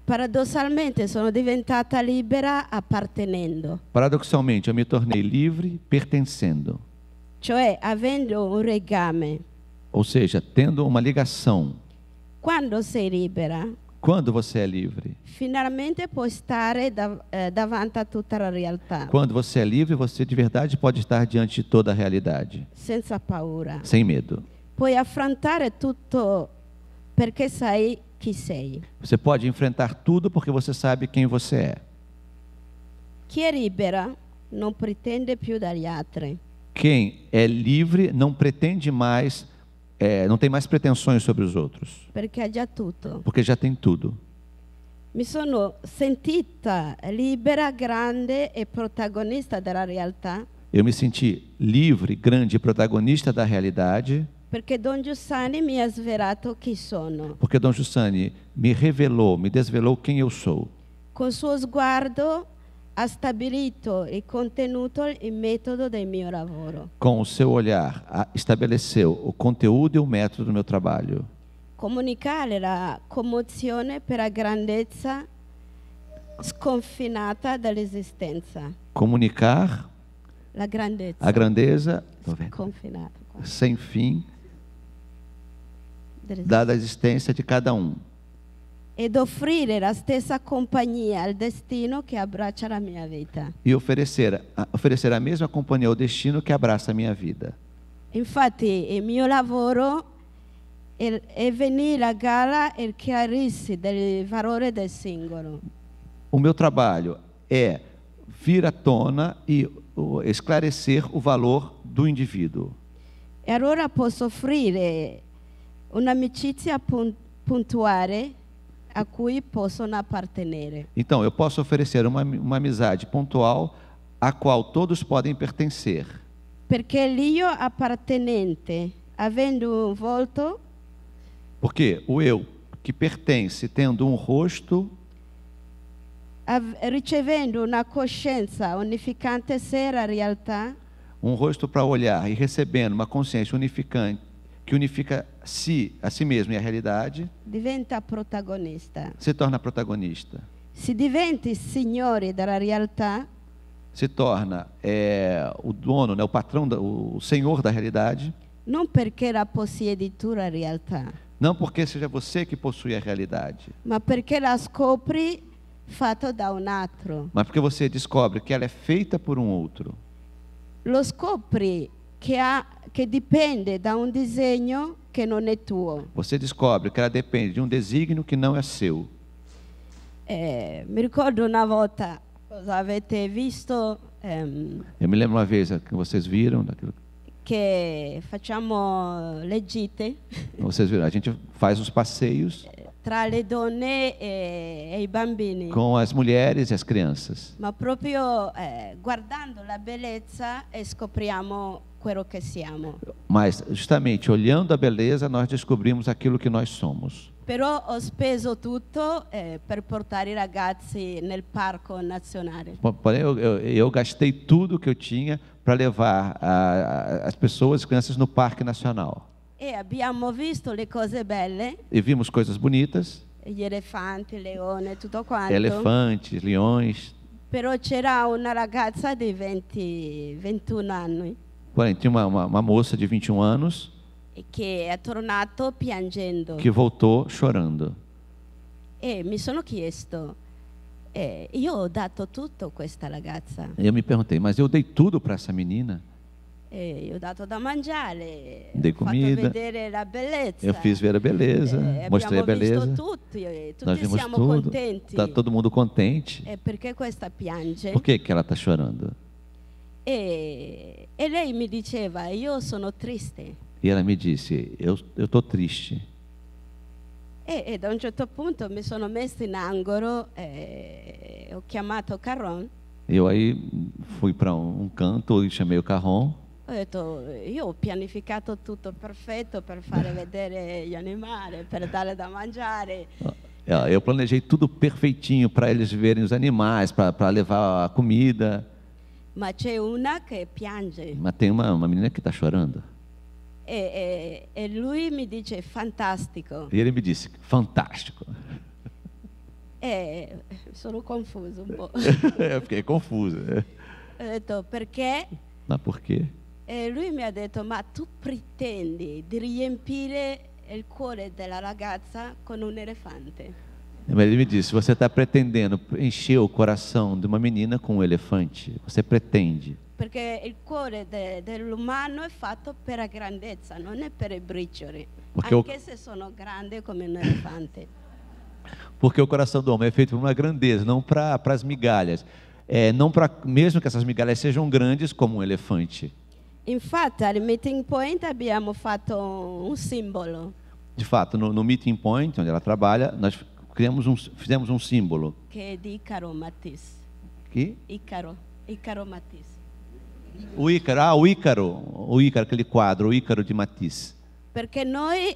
Paradossalmente sono diventata libera appartenendo, Paradoxalmente, eu me tornei livre pertencendo, cioè avendo un legame. ou seja, tendo uma ligação. Quando sei libera, Quando você é livre? finalmente puoi stare davanti a tutta la realtà, Quando você é livre, você de verdade pode estar diante de toda a realidade, senza paura. sem medo. Puoi affrontare tutto perché sai chi sei. Você pode enfrentar tudo porque você sabe quem você é. Chi è libera non pretende più dagli altri, Quem é livre não pretende mais, não tem mais pretensões sobre os outros, perché ha già tutto. porque já tem tudo. Mi sono sentita libera, grande e protagonista della realtà, Eu me senti livre, grande e protagonista da realidade, perché Don Giussani mi ha svelato chi sono. porque Dom Giussani me revelou, me desvelou quem eu sou. Col suo sguardo ha stabilito il contenuto e il metodo del mio lavoro. Com o seu olhar, estabeleceu o conteúdo e o método do meu trabalho. Comunicare la commozione per la grandezza sconfinata dell'esistenza. Comunicar La grandezza a grandeza sconfinata sem fim dell'esistenza. da existência de cada um. Ed offrire la stessa compagnia al destino che abbraccia la mia vita. E oferecer a mesma companhia ao destino que abraça a minha vida. Infatti il mio lavoro è venire a galla e chiarirsi del valore del singolo. O meu trabalho é vir à tona e esclarecer o valor do indivíduo. E allora posso offrire un'amicizia puntuale a cui possono appartenere. Então, eu posso oferecer uma amizade pontual a qual todos podem pertencer. Perché l'io appartenente, avendo un volto, Porque o eu que pertence, tendo um rosto, ricevendo una coscienza unificante se la realtà, um rosto para olhar e recebendo uma consciência unificante, que unifica a si mesmo e a realidade, diventa protagonista. se torna protagonista. Si diventi signori della realtà, Se torna o dono, né, o patrão, o senhor da realidade. non perché la possiedi tu la realtà, Não porque seja você que possui a realidade, ma perché la scopri fatto da un altro. mas porque você descobre que ela é feita por um outro. Lo scopri che dipende da un disegno che non è tuo. Você descobre que ela depende de um desígnio que não é seu. Mi ricordo una volta, cosa avete visto, Eu me lembro uma vez que vocês viram daquilo. che facciamo le gite Vocês viram? A gente faz os passeios tra le donne e i bambini, com as mulheres e as crianças. ma proprio guardando la bellezza e scopriamo quello che siamo. Mas justamente olhando a beleza, nós descobrimos aquilo que nós somos. Però ho speso tutto per portare i ragazzi nel parco nazionale. Porém, eu gastei tudo que eu tinha para levar as pessoas, as crianças, no Parque Nacional. E abbiamo visto le cose belle, E vimos coisas bonitas, gli elefanti, il leone, tutto quanto. elefantes, leões. Però c'era una ragazza di 21 anni Porém, tinha uma moça de 21 anos che è tornato piangendo. que voltou chorando. E mi sono chiesto, io ho dato tutto a questa ragazza. E eu me perguntei, mas eu dei tudo para essa menina? Io ho dato da mangiare, Dei ho fatto comida, vedere la bellezza. eu fiz ver a beleza, mostrei a Abbiamo beleza. visto tutti, Nós tutti vimos siamo tudo, contenti. está todo mundo contente. Perché questa piange? Por que ela está chorando? E lei mi diceva, io sono triste. E ela me disse, eu estou triste. E da un certo punto mi sono messa in angolo e ho chiamato Carron. Eu aí fui para canto e chamei o Carron. Ho detto, io ho pianificato tutto perfetto per fare vedere gli animali, per dare da mangiare. Eu planejei tudo perfeitinho para eles verem os animais, para levar a comida. Ma c'è una che piange. Mas tem uma menina que está chorando. E lui mi dice, fantastico. E ele me disse, fantástico. Sono confuso un po'. Eu fiquei confusa. Ho detto, perché? Mas por quê? E lui mi ha detto, ma tu pretendi di riempire il cuore della ragazza con un elefante? Mas ele me disse, você está pretendendo encher o coração de uma menina com um elefante? Você pretende? Perché il cuore dell'umano è fatto per la grandezza, non è per i bricioli, anche se sono grandi come un elefante. Porque o coração do homem é feito por uma grandeza, não para as migalhas. Não para, mesmo que essas migalhas sejam grandes como um elefante. Infatti al meeting point abbiamo fatto un simbolo. De fato, no meeting point, onde ela trabalha, nós fizemos um símbolo. Che è di Icaro Matisse. Que? Icaro Matisse. O Ícaro, aquele quadro, o Ícaro de Matisse. Perché noi,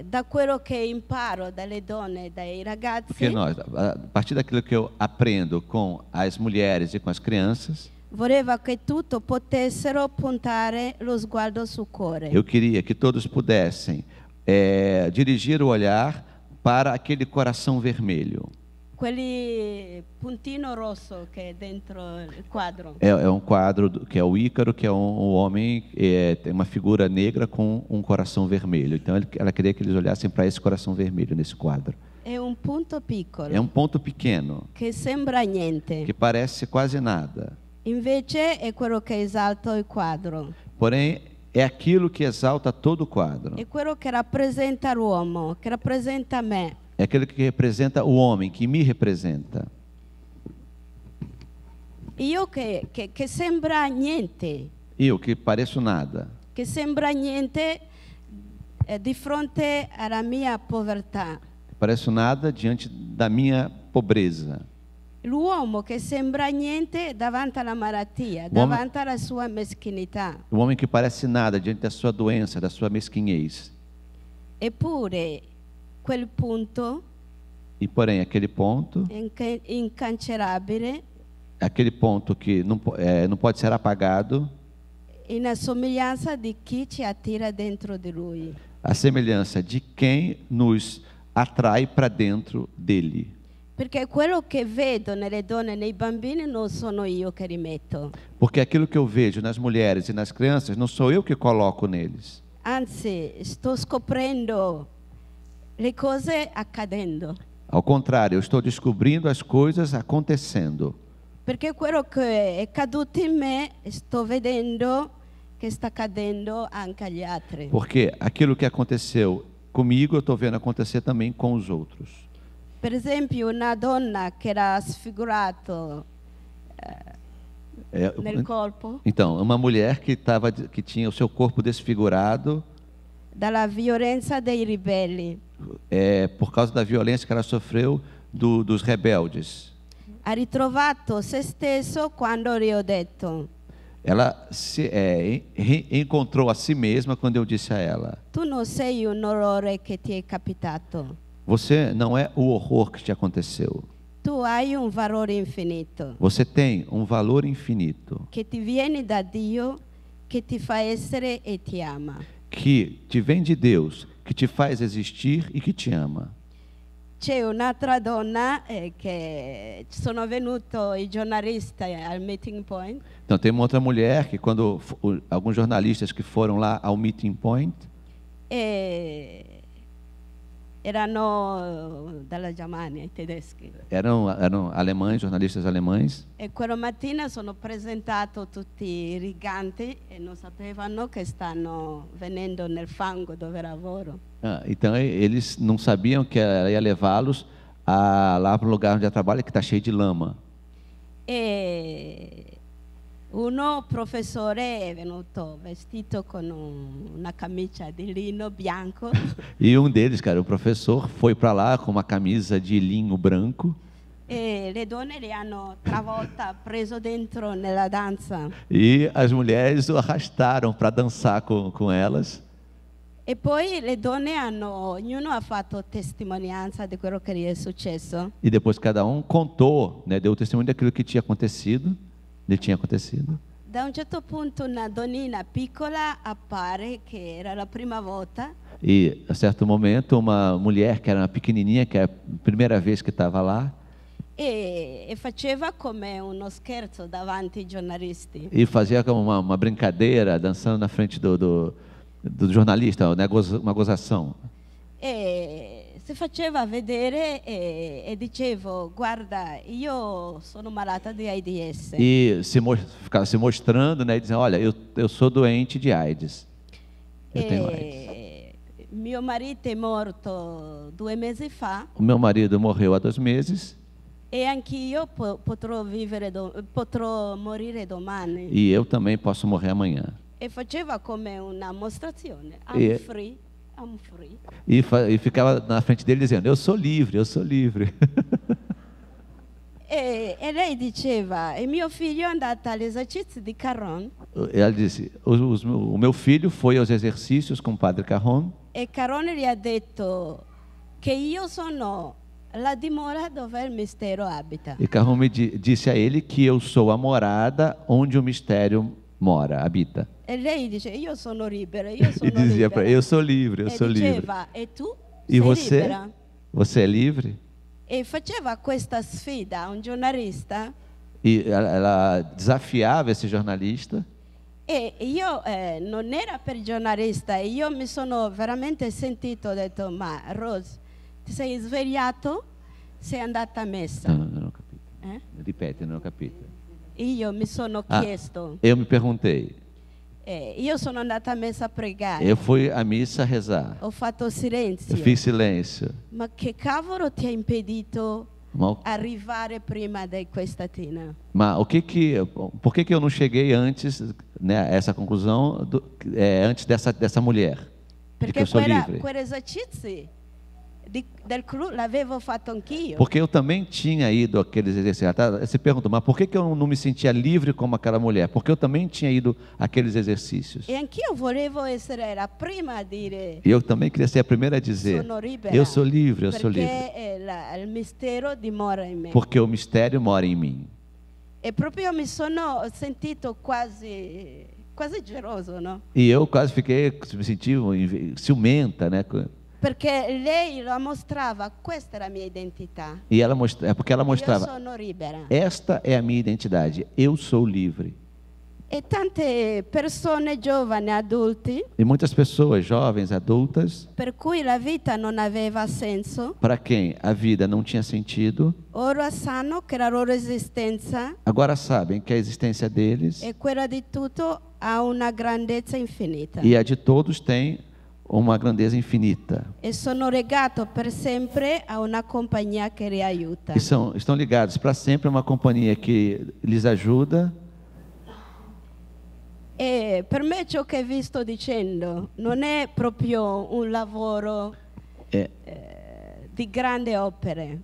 da quello che imparo dalle donne, dai ragazzi, Porque nós, a partir daquilo que eu aprendo com as mulheres e com as crianças, voleva che tutti potessero puntare lo sguardo sul cuore. eu queria que todos pudessem dirigir o olhar para aquele coração vermelho. Quelli puntino rosso che è dentro il quadro. É um quadro que é o Ícaro, que é um homem, tem uma figura negra com um coração vermelho. Então ela queria que eles olhassem para esse coração vermelho nesse quadro. È un punto piccolo. É um ponto pequeno, Che sembra niente. que parece quase nada. Invece è quello che esalta il quadro. Porém, é aquilo que exalta todo o quadro. È quello che rappresenta l'uomo, che rappresenta me. É aquilo que representa o homem, que me representa. Io che sembra niente. Eu, que pareço nada. Che sembra niente di fronte alla mia povertà. Pareço nada diante da minha pobreza. L'uomo che sembra niente davanti alla malattia, davanti alla sua meschinità. O homem que parece nada diante da sua doença, da sua mesquinhez. Eppure quel punto E porém, aquele ponto, incancerabile, aquele ponto que não pode ser apagado, in somiglianza di chi ci attira dentro di lui. a semelhança de quem nos atrai para dentro dele. Perché quello che vedo nelle donne e nei bambini non sono io che rimetto. Porque aquilo que eu vejo nas mulheres e nas crianças não sou eu que coloco neles. Anzi, sto scoprendo le cose accadendo. Ao contrário, eu estou descobrindo as coisas acontecendo. Perché quello che è caduto in me, sto vedendo che sta accadendo anche agli altri. Porque aquilo que aconteceu comigo, eu estou vendo acontecer também com os outros. Per esempio, una donna che era sfigurata nel corpo Então, uma mulher que tinha o seu corpo desfigurado dalla violenza dei ribelli. Por causa da violência que ela sofreu dos rebeldes. Ha ritrovato se stesso quando le ho detto: Ela encontrou a si mesma quando eu disse a ela: tu non sei un orrore che ti è capitato. Você não é o horror que te aconteceu. Tu hai un valore infinito. Você tem um valor infinito. Che ti viene da Dio, che ti fa essere e ti ama. Que te vem de Deus, que te faz existir e que te ama. C'è un'altra donna che sono venuto i giornalisti al meeting point. Então tem uma outra mulher que quando alguns jornalistas que foram lá ao meeting point erano dalla Germania, i tedeschi. Eram alemães, jornalistas alemães. E quella mattina sono presentato tutti riganti e non sapevano che stanno venendo nel fango dove lavoro. Então eles não sabiam que ela ia levá-los lá para o lugar onde ela trabalha, que está cheio de lama. E uno professore è venuto vestito con una camicia di lino bianco. E um deles, cara, o professor, foi para lá com uma camisa de linho branco. E le donne li hanno travolta, preso dentro nella danza. E as mulheres o arrastaram para dançar com elas. E poi le donne ognuno ha fatto testimonianza di quello che gli è successo. E depois cada um contou, né, deu testemunho daquilo que tinha acontecido. Da un certo punto una donnina piccola appare che era la prima volta. E a certo momento uma mulher que era uma pequenininha, que era a primeira vez que estava lá. E faceva come uno scherzo davanti ai giornalisti. E fazia como uma brincadeira, dançando na frente do jornalista, uma gozação. E si faceva vedere e dicevo: guarda, io sono malata di AIDS. E ficava se mostrando, né, e dizendo: olha, eu sou doente de AIDS. Eu tenho AIDS. Mio marito è morto 2 mesi fa. O meu marido morreu há 2 meses. E anch'io potrò morire domani. E eu também posso morrer amanhã. E faceva come una mostrazione. I'm free. I'm free. E ficava na frente dele dizendo: eu sou livre, eu sou livre. E lei diceva: e mio figlio è andato agli esercizi di Caron. Ela disse: o meu filho foi aos exercícios com o padre Caron. E Caron gli ha detto che io sono la dimora dove il mistero abita. E Caron me disse a ele que eu sou a morada onde o mistério habita. E lei dice: io sono libera, io sono libera. E dizia para ele: eu sou livre, eu sou livre. E tu sei libera? Você é livre? E faceva questa sfida a un giornalista. E ela desafiava esse jornalista. E io non era per giornalista, io mi sono veramente sentito, ho detto: ma Rose, ti sei svegliato? Sei andata a messa? Non ho capito. Ripeti, non ho capito. Io mi sono chiesto. Eu me perguntei. Io sono andata a messa a pregare. Eu fui à missa rezar. Ho fatto silenzio. Eu fiz silêncio. Ma che cavolo ti ha impedito arrivare prima di questa tina? Mas por que eu não cheguei antes, né, a essa conclusão antes dessa mulher? Porque que eu sou livre. Quell'esercizio del club l'avevo fatto anch'io. Porque eu também tinha ido àqueles exercícios. Você perguntou: mas por que eu não me sentia livre como aquela mulher? Porque eu também tinha ido àqueles exercícios. E anch'io volevo essere la prima a dire. E eu também queria ser a primeira a dizer: eu sou livre, eu sou livre. Porque il mistero dimora in me. Porque o mistério mora em mim. E proprio mi sono sentito quasi geloso, no? E eu quase me senti ciumenta, né? Perché lei lo mostrava: questa è la mia identità. E porque ela mostrava: io sono libera. Esta é a minha identidade, eu sou livre. E tante persone giovani, adulti, e muitas pessoas jovens, adultas, per cui la vita non aveva senso, para quem a vida não tinha sentido, ora sanno che la loro esistenza, agora sabem que a existência deles e quella di tutto ha una grandezza infinita. E a de todos tem uma grandeza infinita. E sono legato per sempre a una compagnia che li aiuta. E estão ligados para sempre a uma companhia que lhes ajuda. E per me ciò che vi sto dicendo non è proprio un lavoro di grandi opere.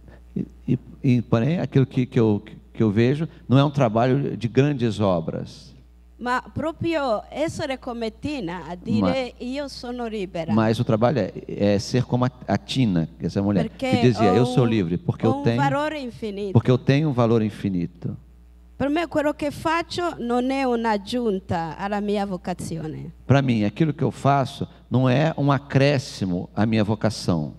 Porém, aquilo que eu vejo não é um trabalho de grandes obras. Ma proprio essere come Tina a dire io sono libera. Mas o trabalho é ser como a Tina, essa mulher, Perché que dizia, eu sou ho livre, porque un valore infinito. eu tenho um valor infinito. Per me quello che faccio non è un'aggiunta alla mia vocazione. Para mim, aquilo que eu faço não é um acréscimo à minha vocação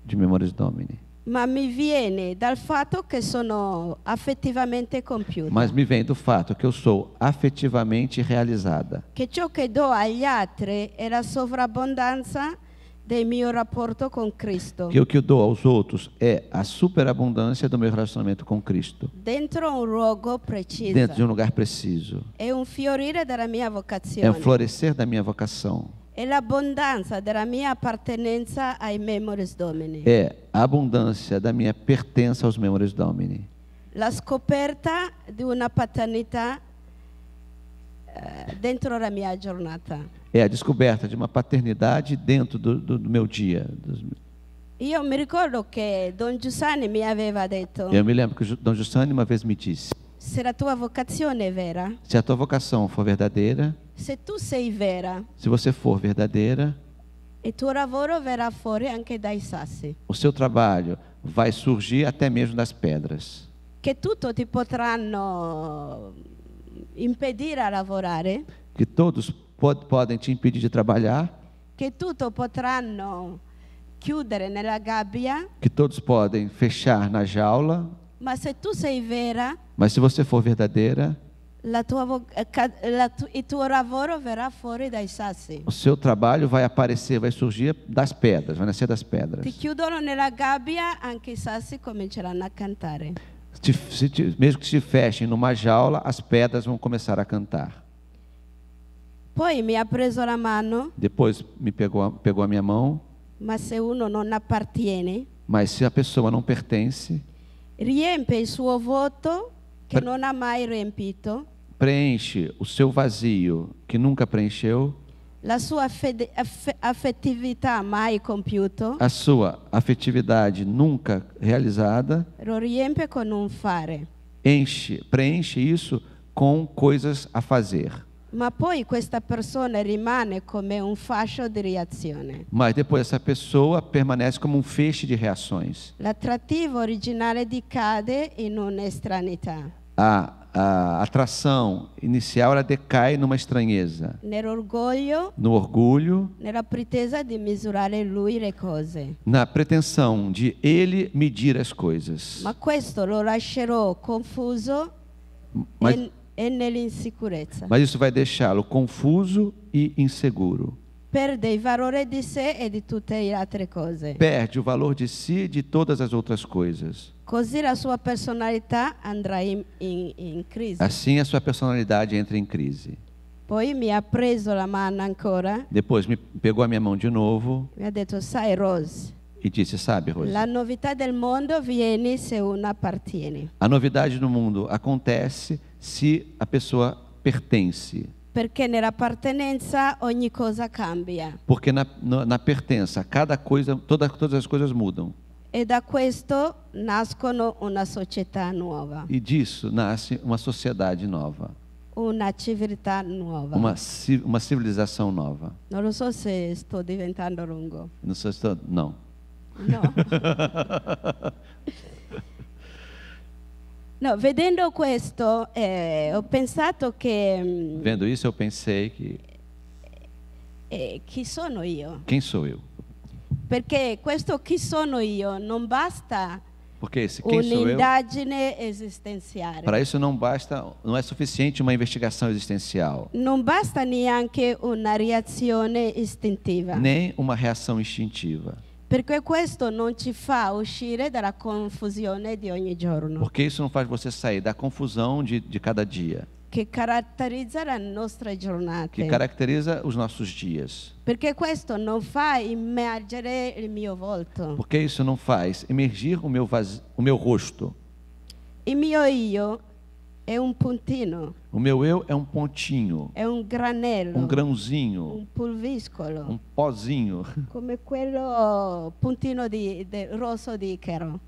de Memoris Domini. Ma mi viene dal fatto che sono affettivamente compiuta. Mas me vem do fato que eu sou afetivamente realizada. Che ciò che do agli altri è la sovrabbondanza del mio rapporto con Cristo. Que o que eu dou aos outros é a superabundância do meu relacionamento com Cristo. Dentro un luogo preciso. Dentro de um lugar preciso. È un fiorire della mia vocazione. É o florescer da minha vocação. È l'abbondanza della mia appartenenza ai Memoris Domini. É a abundância da minha pertença aos Memoris Domini. La scoperta di una paternità dentro la mia giornata. É a descoberta de uma paternidade dentro do meu dia. Io mi ricordo che Don Giussani mi aveva detto: Eu me lembro que Dom Giussani uma vez me disse: se la tua vocazione è vera, se a tua vocação for verdadeira, se tu sei vera, se você for verdadeira, il tuo lavoro verrà fuori anche dai sassi. o seu trabalho vai surgir até mesmo das pedras. Che tutto ti potranno impedire a lavorare, Que todos podem te impedir de trabalhar, che tutto potranno chiudere nella gabbia, que todos podem fechar na jaula, ma se tu sei vera, mas se você for verdadeira, il tuo lavoro verrà fuori dai sassi. o seu trabalho vai aparecer, vai surgir das pedras, vai nascer das pedras. Ti chiudono nella gabbia, anche i sassi cominceranno a cantare. Mesmo que se fechem numa jaula, as pedras vão começar a cantar. Poi mi ha preso la mano. Depois me pegou a minha mão. Ma se uno non appartiene, mas se a pessoa não pertence, riempie il suo vuoto che non ha mai riempito, preenche o seu vazio que nunca preencheu, la sua affettività mai compiuto, a sua afetividade nunca realizada, lo riempie con un fare. Preenche isso com coisas a fazer. Ma poi questa persona rimane come un fascio di reazione. Mas depois essa pessoa permanece como um feixe de reações. L'attrattivo originale decade in un'estranità. A atração inicial ela decai numa estranheza. Nell'orgoglio, no orgulho, nella pretesa di misurare lui le cose. Na pretensão de ele medir as coisas. Ma questo lo lascerò confuso e nell'insicurezza. Mas isso vai deixá-lo confuso e inseguro. Perde il valore di sé e di tutte le altre cose. Perde o valor de si e de todas as outras coisas. Così la sua personalità andrà in crisi. Assim a sua personalidade entra em crise. Poi mi ha preso la mano ancora. Depois me pegou a minha mão de novo. Mi ha detto: sai, Rose. E disse: sabe, Rose, la novità del mondo viene se uno appartiene. A novidade no mundo acontece se a pessoa pertence. Perché nell'appartenenza ogni cosa cambia. Porque na pertença, cada coisa, todas as coisas mudam. E da questo nascono una società nuova. E disso nasce uma sociedade nova. Una civiltà nuova. Uma civilização nova. Non lo so se sto diventando lungo. Não sei se não. No. No, vedendo questo, ho pensato che... Vendo isso, eu pensei que... chi sono io? Quem sou eu? Perché questo chi sono io non basta Porque esse quem sou eu... un'indagine esistenziale. Para isso não é suficiente uma investigação existencial. Non basta neanche una reazione istintiva. Nem uma reação instintiva. Perché questo non ci fa uscire dalla confusione di ogni giorno. Porque isso não faz você sair da confusão de cada dia. che caratterizza le nostre que giornate. caracteriza os nossos dias. Perché questo non fa immergere il mio volto. Porque isso não faz emergir o meu rosto. Il mio io è un puntino, O meu eu é um pontinho, è un granello, um grãozinho, un pulviscolo, um pozinho, come quello puntino rosso di Icaro.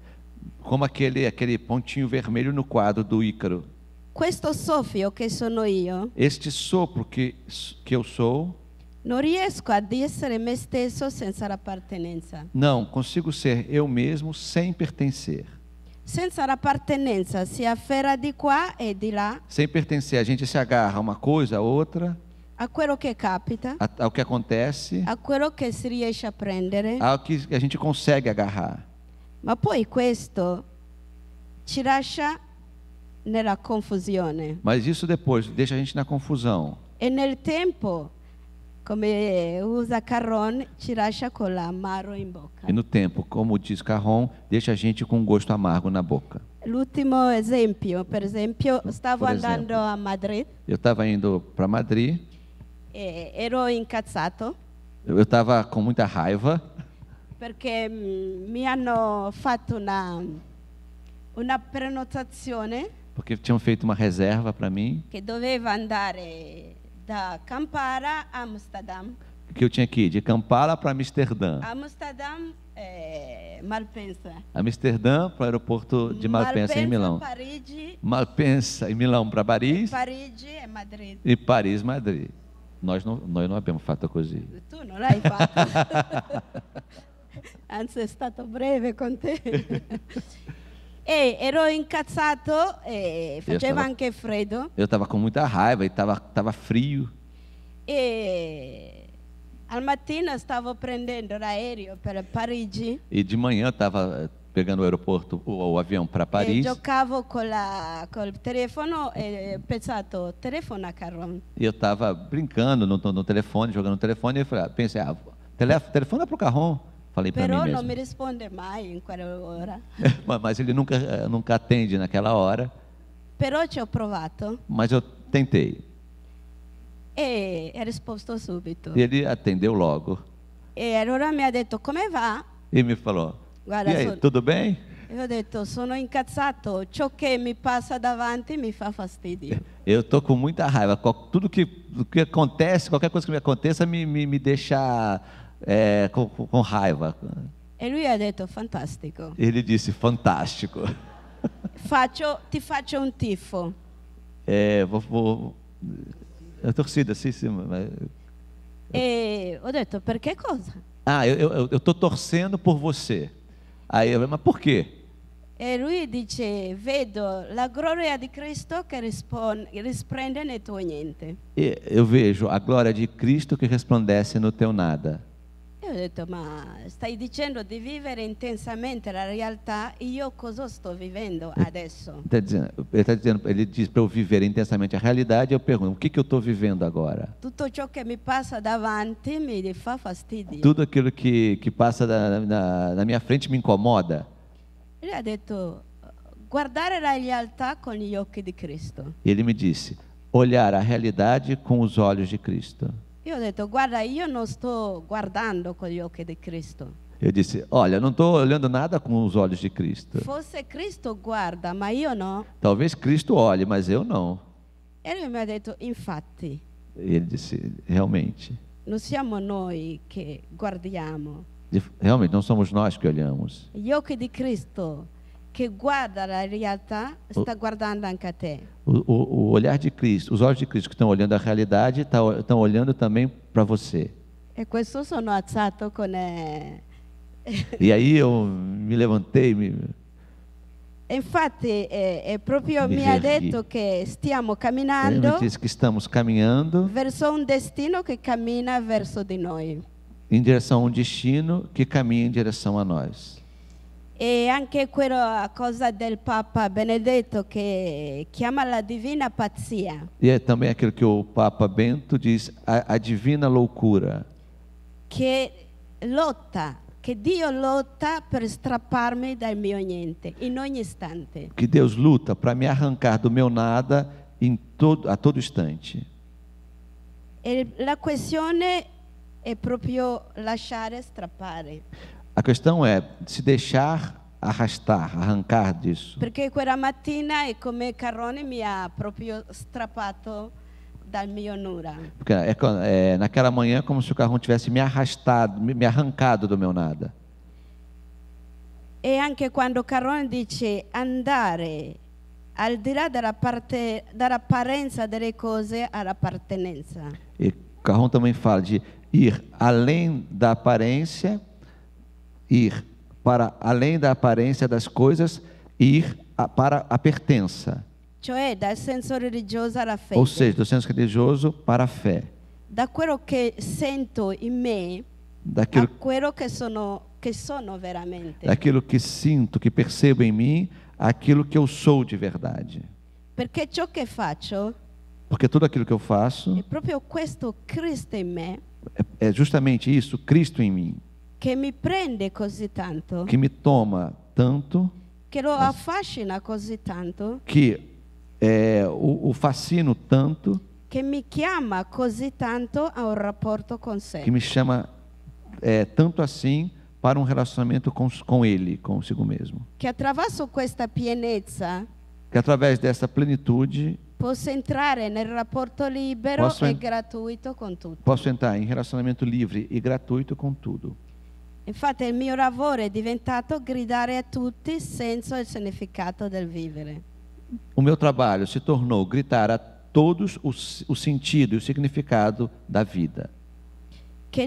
como aquele pontinho vermelho no quadro do Ícaro. Questo soffio che sono io, Este sopro que eu sou, non riesco ad essere me stesso senza l'appartenenza. não consigo ser eu mesmo sem pertencer. Senza l'appartenenza si afferra di qua e di là Sem pertencer, a gente se agarra a uma coisa, a outra, a quello che capita, ao que acontece, a quello che si riesce a prendere, ao que a gente consegue agarrar. ma poi questo ci lascia nella confusione Mas isso depois deixa a gente na confusão. e nel tempo, come usa Carron, ci lascia con l'amaro in bocca. E no tempo, como diz Carron, deixa a gente com um gosto amargo na boca. L'ultimo esempio, per esempio, stavo Per esempio. andando a Madrid Eu estava indo para Madrid, e ero incazzato eu estava com muita raiva, perché mi hanno fatto una prenotazione porque tinham feito uma reserva para mim, che doveva andare da Kampala a Amsterdam. que eu tinha que ir de Kampala para Amsterdã. Amsterdam, Malpensa. Amsterdã para o aeroporto de Malpensa, em Milão. Parigi, Malpensa em Milão para Paris Parigi e Madrid. e Paris, Madrid. Nós não abbiamo fatto così. Tu non l'hai fatto. Anzi, è stato breve con te. E ero incazzato e faceva anche freddo. Eu estava com muita raiva e estava frio. E al mattino stavo prendendo l'aereo per Parigi. E de manhã eu estava pegando o aeroporto, o avião para E Paris. giocavo col telefono e ho pensato, telefono a Carron. E eu estava brincando no telefone, jogando no telefone, e eu falei, pensei, telefone é para o Carron. Falei para mim Però mesmo. non mi risponde mai in quella ora. Mas ele nunca atende naquela hora. Però ci ho provato Mas eu tentei. e ha risposto subito. E ele atendeu logo. E allora mi ha detto, come va? E me falou, Guarda, e aí, tudo bem? E ho detto, sono incazzato, ciò che mi passa davanti mi fa fastidio. Eu estou com muita raiva. Tudo que acontece, qualquer coisa que me aconteça, me deixa com raiva. E lui ha detto, fantastico, Ele disse, fantástico. ti faccio un tifo. A torcida, sim. E ho detto, perché cosa? Eu estou torcendo por você. Aí eu falei, mas por quê? E lui dice, vedo la gloria di Cristo che risplende nel tuo niente. Eu vejo a glória de Cristo que resplandece no teu nada. E ho detto, ma stai dicendo di vivere intensamente la realtà, io cosa sto vivendo adesso? Ele diz para eu viver intensamente a realidade. Eu pergunto, o que eu estou vivendo agora? Tutto ciò che mi passa davanti mi fa fastidio. Tudo aquilo que passa na minha frente me incomoda. Ele ha detto, guardare la realtà con gli occhi di Cristo. E ele me disse, olhar a realidade com os olhos de Cristo. Io ho detto, guarda, io non sto guardando con gli occhi di Cristo. Eu disse, olha, não estou olhando nada com os olhos de Cristo. Forse Cristo guarda, ma io no. Talvez Cristo olhe, mas eu não. E lui mi ha detto, infatti, E ele disse, realmente. non siamo noi che guardiamo. Realmente, não somos nós que olhamos. Gli occhi di Cristo che guarda la realtà sta guardando anche a te. O olhar de Cristo, os olhos de Cristo que estão olhando a realidade, estão olhando também para você. E questo sono alzato con... E aí eu me levantei, Infatti proprio Mi mi ha erghi. detto che stiamo ele camminando me disse que estamos caminhando verso un destino che cammina verso di noi. em direção a um destino que caminha em direção a nós. E anche quella cosa del Papa Benedetto che chiama la divina pazzia, E é também aquilo que o Papa Bento diz, a divina loucura, che Dio lotta per strapparmi dal mio niente in ogni istante. que Deus luta para me arrancar do meu nada a todo instante. E la questione è proprio lasciare strappare. A questão é se deixar arrastar, arrancar disso. Perché quella mattina è come Carrone mi ha proprio strappato dal mio nura. Porque naquela manhã é como se o Carrão tivesse me arrastado, me arrancado do meu nada. E anche quando Carrone dice andare al di là dall'apparenza delle cose all'appartenenza. E Carrão também fala de ir além da aparência, ir para além da aparência das coisas, ir para a pertença. Cioè dal senso religioso alla fede. Ou seja, do senso religioso para a fé. Da quello che sento in me Daquilo, a quello che sono veramente. daquilo que sinto, que percebo em mim, aquilo que eu sou de verdade. Perché ciò che faccio Porque tudo aquilo que eu faço è proprio questo Cristo in me é justamente isso, Cristo em mim, che mi prende così tanto, que me toma tanto, che lo affascina così tanto, que o fascino tanto, che mi chiama così tanto a un rapporto con sé. que me chama tanto assim para um relacionamento com Ele, consigo mesmo. Che attraverso questa pienezza Que através dessa plenitude posso entrare nel rapporto libero e gratuito con tutti. posso entrar em relacionamento livre e gratuito com tudo. Infatti il mio lavoro è diventato gridare a tutti il senso e il significato del vivere. O meu trabalho se tornou gritar a todos o sentido e o significado da vida. Che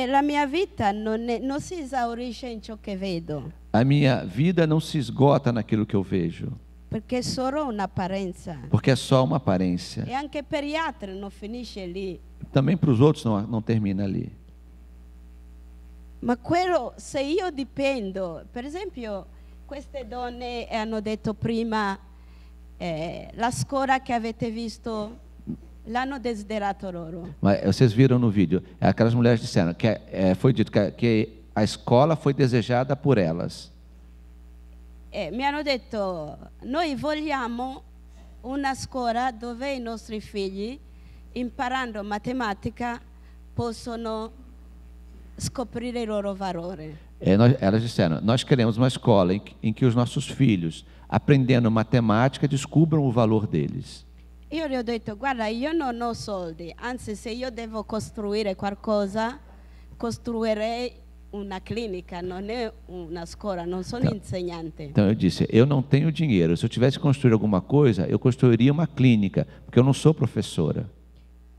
la mia vita non si esaurisce in ciò che vedo. A minha vida não se esgota naquilo que eu vejo, Perché è solo un'apparenza. porque é só uma aparência. E anche per gli altri non finisce lì. Também para os outros não termina ali. Ma se io dipendo, per esempio, queste donne hanno detto prima, la scuola che avete visto, l'hanno desiderato loro. Mas vocês viram no vídeo, aquelas mulheres disseram que foi dito que a escola foi desejada por elas. Mi hanno detto, noi vogliamo una scuola dove i nostri figli, imparando matematica, possono scoprire il loro valore. Elas disseram, nós queremos uma escola em que os nossos filhos, aprendendo matemática, descubram o valor deles. Io le ho detto, guarda, io non ho soldi, anzi se io devo costruire qualcosa, costruirei una clinica, non è una scuola, non sono insegnante. Então eu disse, eu não tenho dinheiro, se eu tivesse que construir alguma coisa, eu construiria uma clínica, porque eu não sou professora.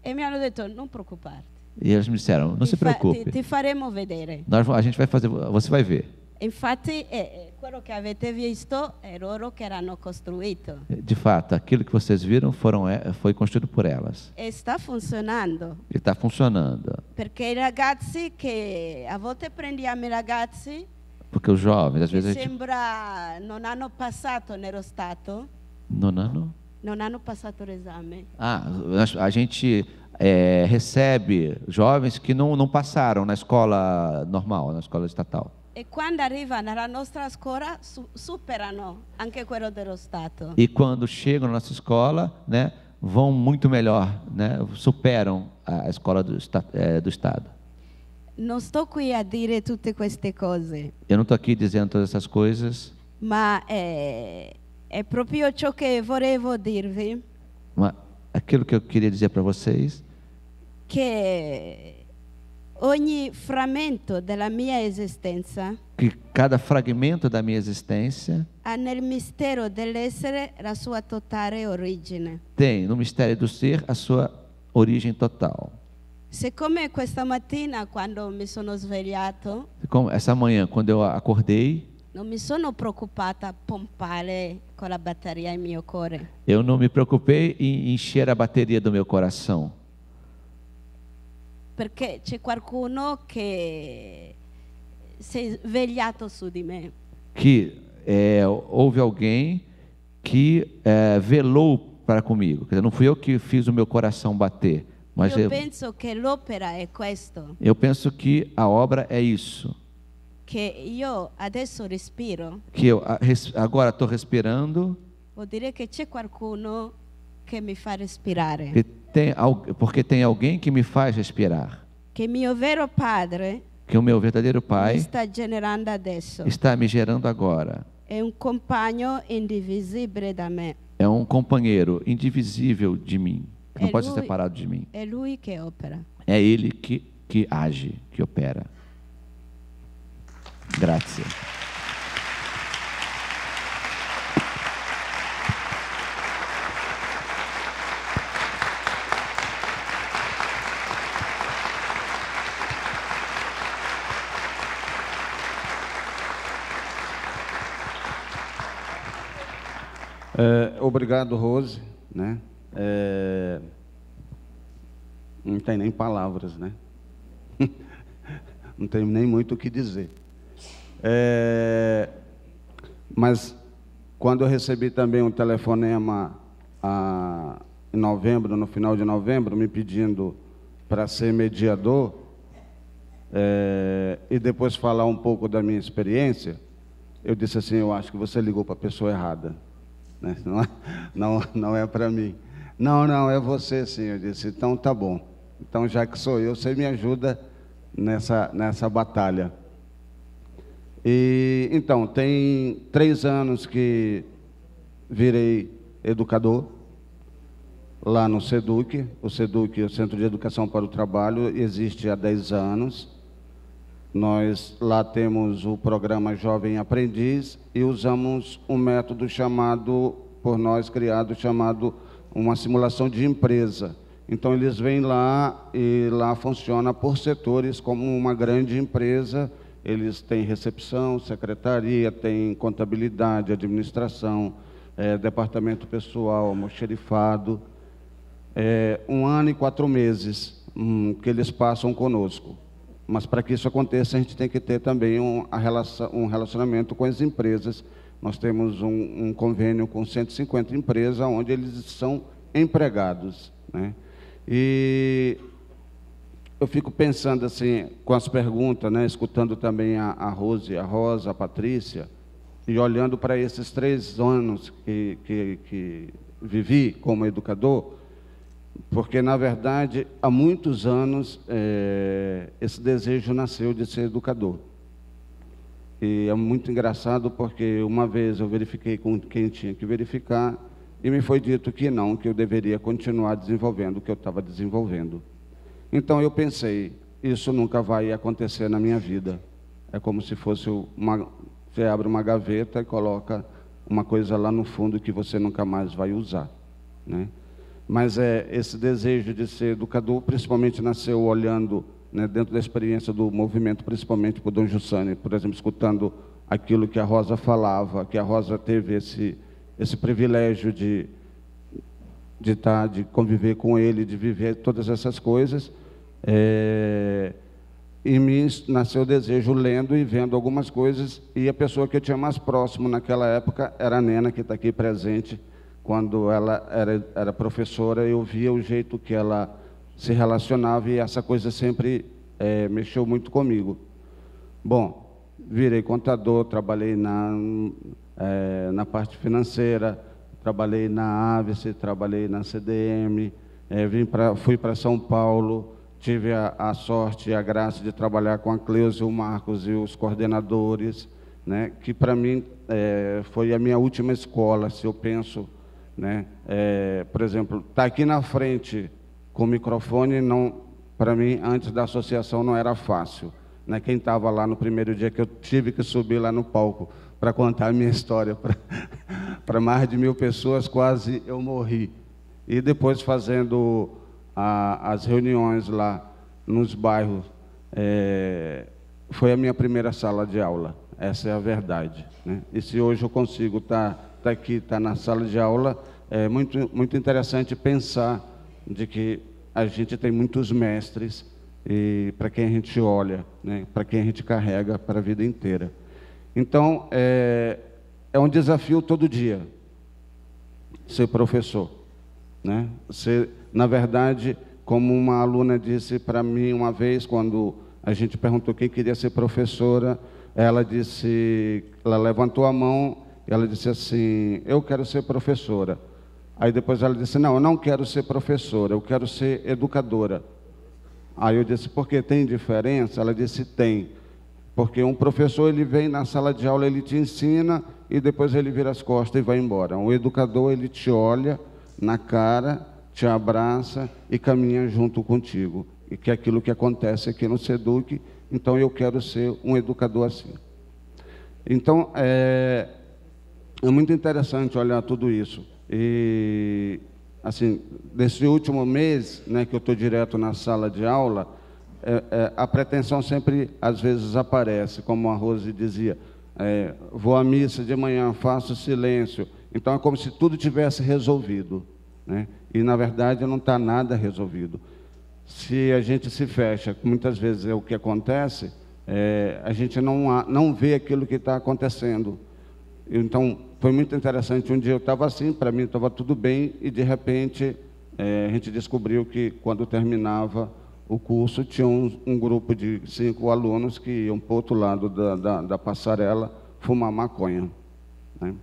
E mi hanno detto, non preoccuparti. E eles me disseram, não se preocupe, ti faremo vedere. a gente vai fazer, você vai ver. Infatti quello che avete visto è loro che l'hanno costruito. De fato, aquilo que vocês viram foi construído por elas. E sta funzionando. E está funcionando. Perché i ragazzi che a volte prendiamo i ragazzi Porque os jovens, às vezes sembra non hanno passato nello stato. Non hanno passato l'esame. A gente recebe jovens que não passaram na escola normal, na escola estatal. E quando arrivano alla nostra scuola superano anche quello dello Stato. E quando chegam na nossa escola, né, vão muito melhor, né, superam a escola do Estado. Non sto qui a dire tutte queste cose. Eu não estou aqui dizendo todas essas coisas. Ma è proprio ciò che volevo dirvi. Mas aquilo que eu queria dizer para vocês, che ogni frammento della mia esistenza que cada fragmento da minha existência ha nel mistero dell'essere la sua totale origine. tem no mistério do ser a sua origem total. Siccome questa mattina quando mi sono svegliato, Como essa manhã, quando eu acordei, non mi sono preoccupata a pompare con la batteria il mio cuore. eu não me preocupei em encher a bateria do meu coração. Perché c'è qualcuno che si è svegliato su di me. Que houve alguém que velou para comigo. Quer dizer, não fui eu que fiz o meu coração bater, mas Io penso che l'opera è questo, eu penso que a obra é isso. che io adesso respiro, Que eu agora estou respirando, vuol dire che c'è qualcuno che mi fa respirare. Porque tem alguém que me faz respirar. Che mio vero padre Que o meu verdadeiro Pai sta generando adesso. está me gerando agora. È un compagno indivisibile da me. É um companheiro indivisível de mim, que não pode ser separado de mim. È lui che opera. É Ele que age, que opera. Grazie. Obrigado, Rose, né? Não tem nem palavras, né? Não tenho nem muito o que dizer. Mas quando eu recebi também um telefonema em novembro, no final de novembro, me pedindo para ser mediador e depois falar um pouco da minha experiência, eu disse assim: eu acho que você ligou para a pessoa errada. Né? Não é para mim. Não, é você sim. Eu disse: então tá bom. Então, já que sou eu, você me ajuda nessa batalha. E então, tem 3 anos que virei educador lá no SEDUC. O SEDUC, o Centro de Educação para o Trabalho, existe há 10 anos. Nós lá temos o programa Jovem Aprendiz e usamos um método chamado, por nós criado, chamado uma simulação de empresa. Então, eles vêm lá e lá funciona por setores como uma grande empresa. Eles têm recepção, secretaria, têm contabilidade, administração, departamento pessoal, almoxerifado. 1 ano e 4 meses que eles passam conosco. Mas para que isso aconteça, a gente tem que ter também um relacionamento com as empresas. Nós temos um convênio com 150 empresas, onde eles são empregados, né? E eu fico pensando assim, com as perguntas, né, escutando também a Rose, a Rosa, a Patrícia, e olhando para esses 3 anos que vivi como educador, porque, na verdade, há muitos anos esse desejo nasceu de ser educador. E é muito engraçado porque uma vez eu verifiquei com quem tinha que verificar e me foi dito que não, que eu deveria continuar desenvolvendo o que eu estava desenvolvendo. Então eu pensei, isso nunca vai acontecer na minha vida. É como se fosse você abre uma gaveta e coloca uma coisa lá no fundo que você nunca mais vai usar, né? Mas esse desejo de ser educador, principalmente nasceu olhando, né, dentro da experiência do movimento, principalmente por Dom Jussane, por exemplo, escutando aquilo que a Rosa falava, que a Rosa teve esse privilégio de conviver com ele, de viver todas essas coisas, e me nasceu o desejo lendo e vendo algumas coisas, e a pessoa que eu tinha mais próximo naquela época era a Nena, que está aqui presente. Quando ela era professora, eu via o jeito que ela se relacionava e essa coisa sempre mexeu muito comigo. Bom, virei contador, trabalhei na parte financeira, trabalhei na Avice, trabalhei na CDM, fui para São Paulo, tive a sorte e a graça de trabalhar com a Cleusa, o Marcos e os coordenadores, né, que para mim foi a minha última escola, se eu penso, né? Por exemplo, estar aqui na frente com o microfone, para mim, antes da associação, não era fácil, né? Quem estava lá no primeiro dia que eu tive que subir lá no palco para contar a minha história para mais de 1000 pessoas, quase eu morri. E depois fazendo as reuniões lá nos bairros, foi a minha primeira sala de aula, essa é a verdade, né? E se hoje eu consigo estar aqui, está na sala de aula, é muito interessante pensar de que a gente tem muitos mestres e para quem a gente olha, né, para quem a gente carrega para a vida inteira. Então, é um desafio todo dia ser professor, né? Na verdade, como uma aluna disse para mim uma vez, quando a gente perguntou quem queria ser professora, ela levantou a mão. Ela disse assim: eu quero ser professora. Aí depois ela disse, não, eu não quero ser professora, eu quero ser educadora. Aí eu disse, por que tem diferença? Ela disse, tem. Porque um professor, ele vem na sala de aula, ele te ensina e depois ele vira as costas e vai embora. O educador, ele te olha na cara, te abraça e caminha junto contigo. E que é aquilo que acontece aqui no SEDUC, então eu quero ser um educador assim. Então, é muito interessante olhar tudo isso. E, assim, desse último mês, né, que eu estou direto na sala de aula, a pretensão sempre, às vezes, aparece, como a Rose dizia, vou à missa de manhã, faço silêncio. Então, é como se tudo tivesse resolvido, né? E, na verdade, não está nada resolvido. Se a gente se fecha, muitas vezes é o que acontece, a gente não vê aquilo que está acontecendo. Então, foi muito interessante. Um dia eu estava assim, para mim estava tudo bem, e de repente a gente descobriu que quando terminava o curso, tinha um grupo de 5 alunos que iam para o outro lado da passarela fumar maconha, né?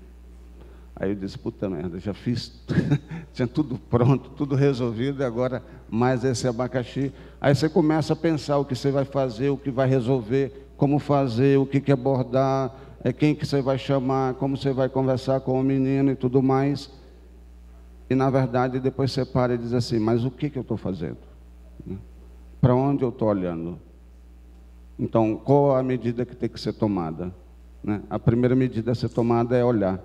Aí eu disse, puta merda, já fiz, tinha tudo pronto, tudo resolvido, e agora mais esse abacaxi. Aí você começa a pensar o que você vai fazer, o que vai resolver, como fazer, o que abordar, quem que você vai chamar, como você vai conversar com o menino e tudo mais. E, na verdade, depois você para e diz assim, mas o que eu estou fazendo? Para onde eu estou olhando? Então, qual a medida que tem que ser tomada? Né? A primeira medida a ser tomada é olhar.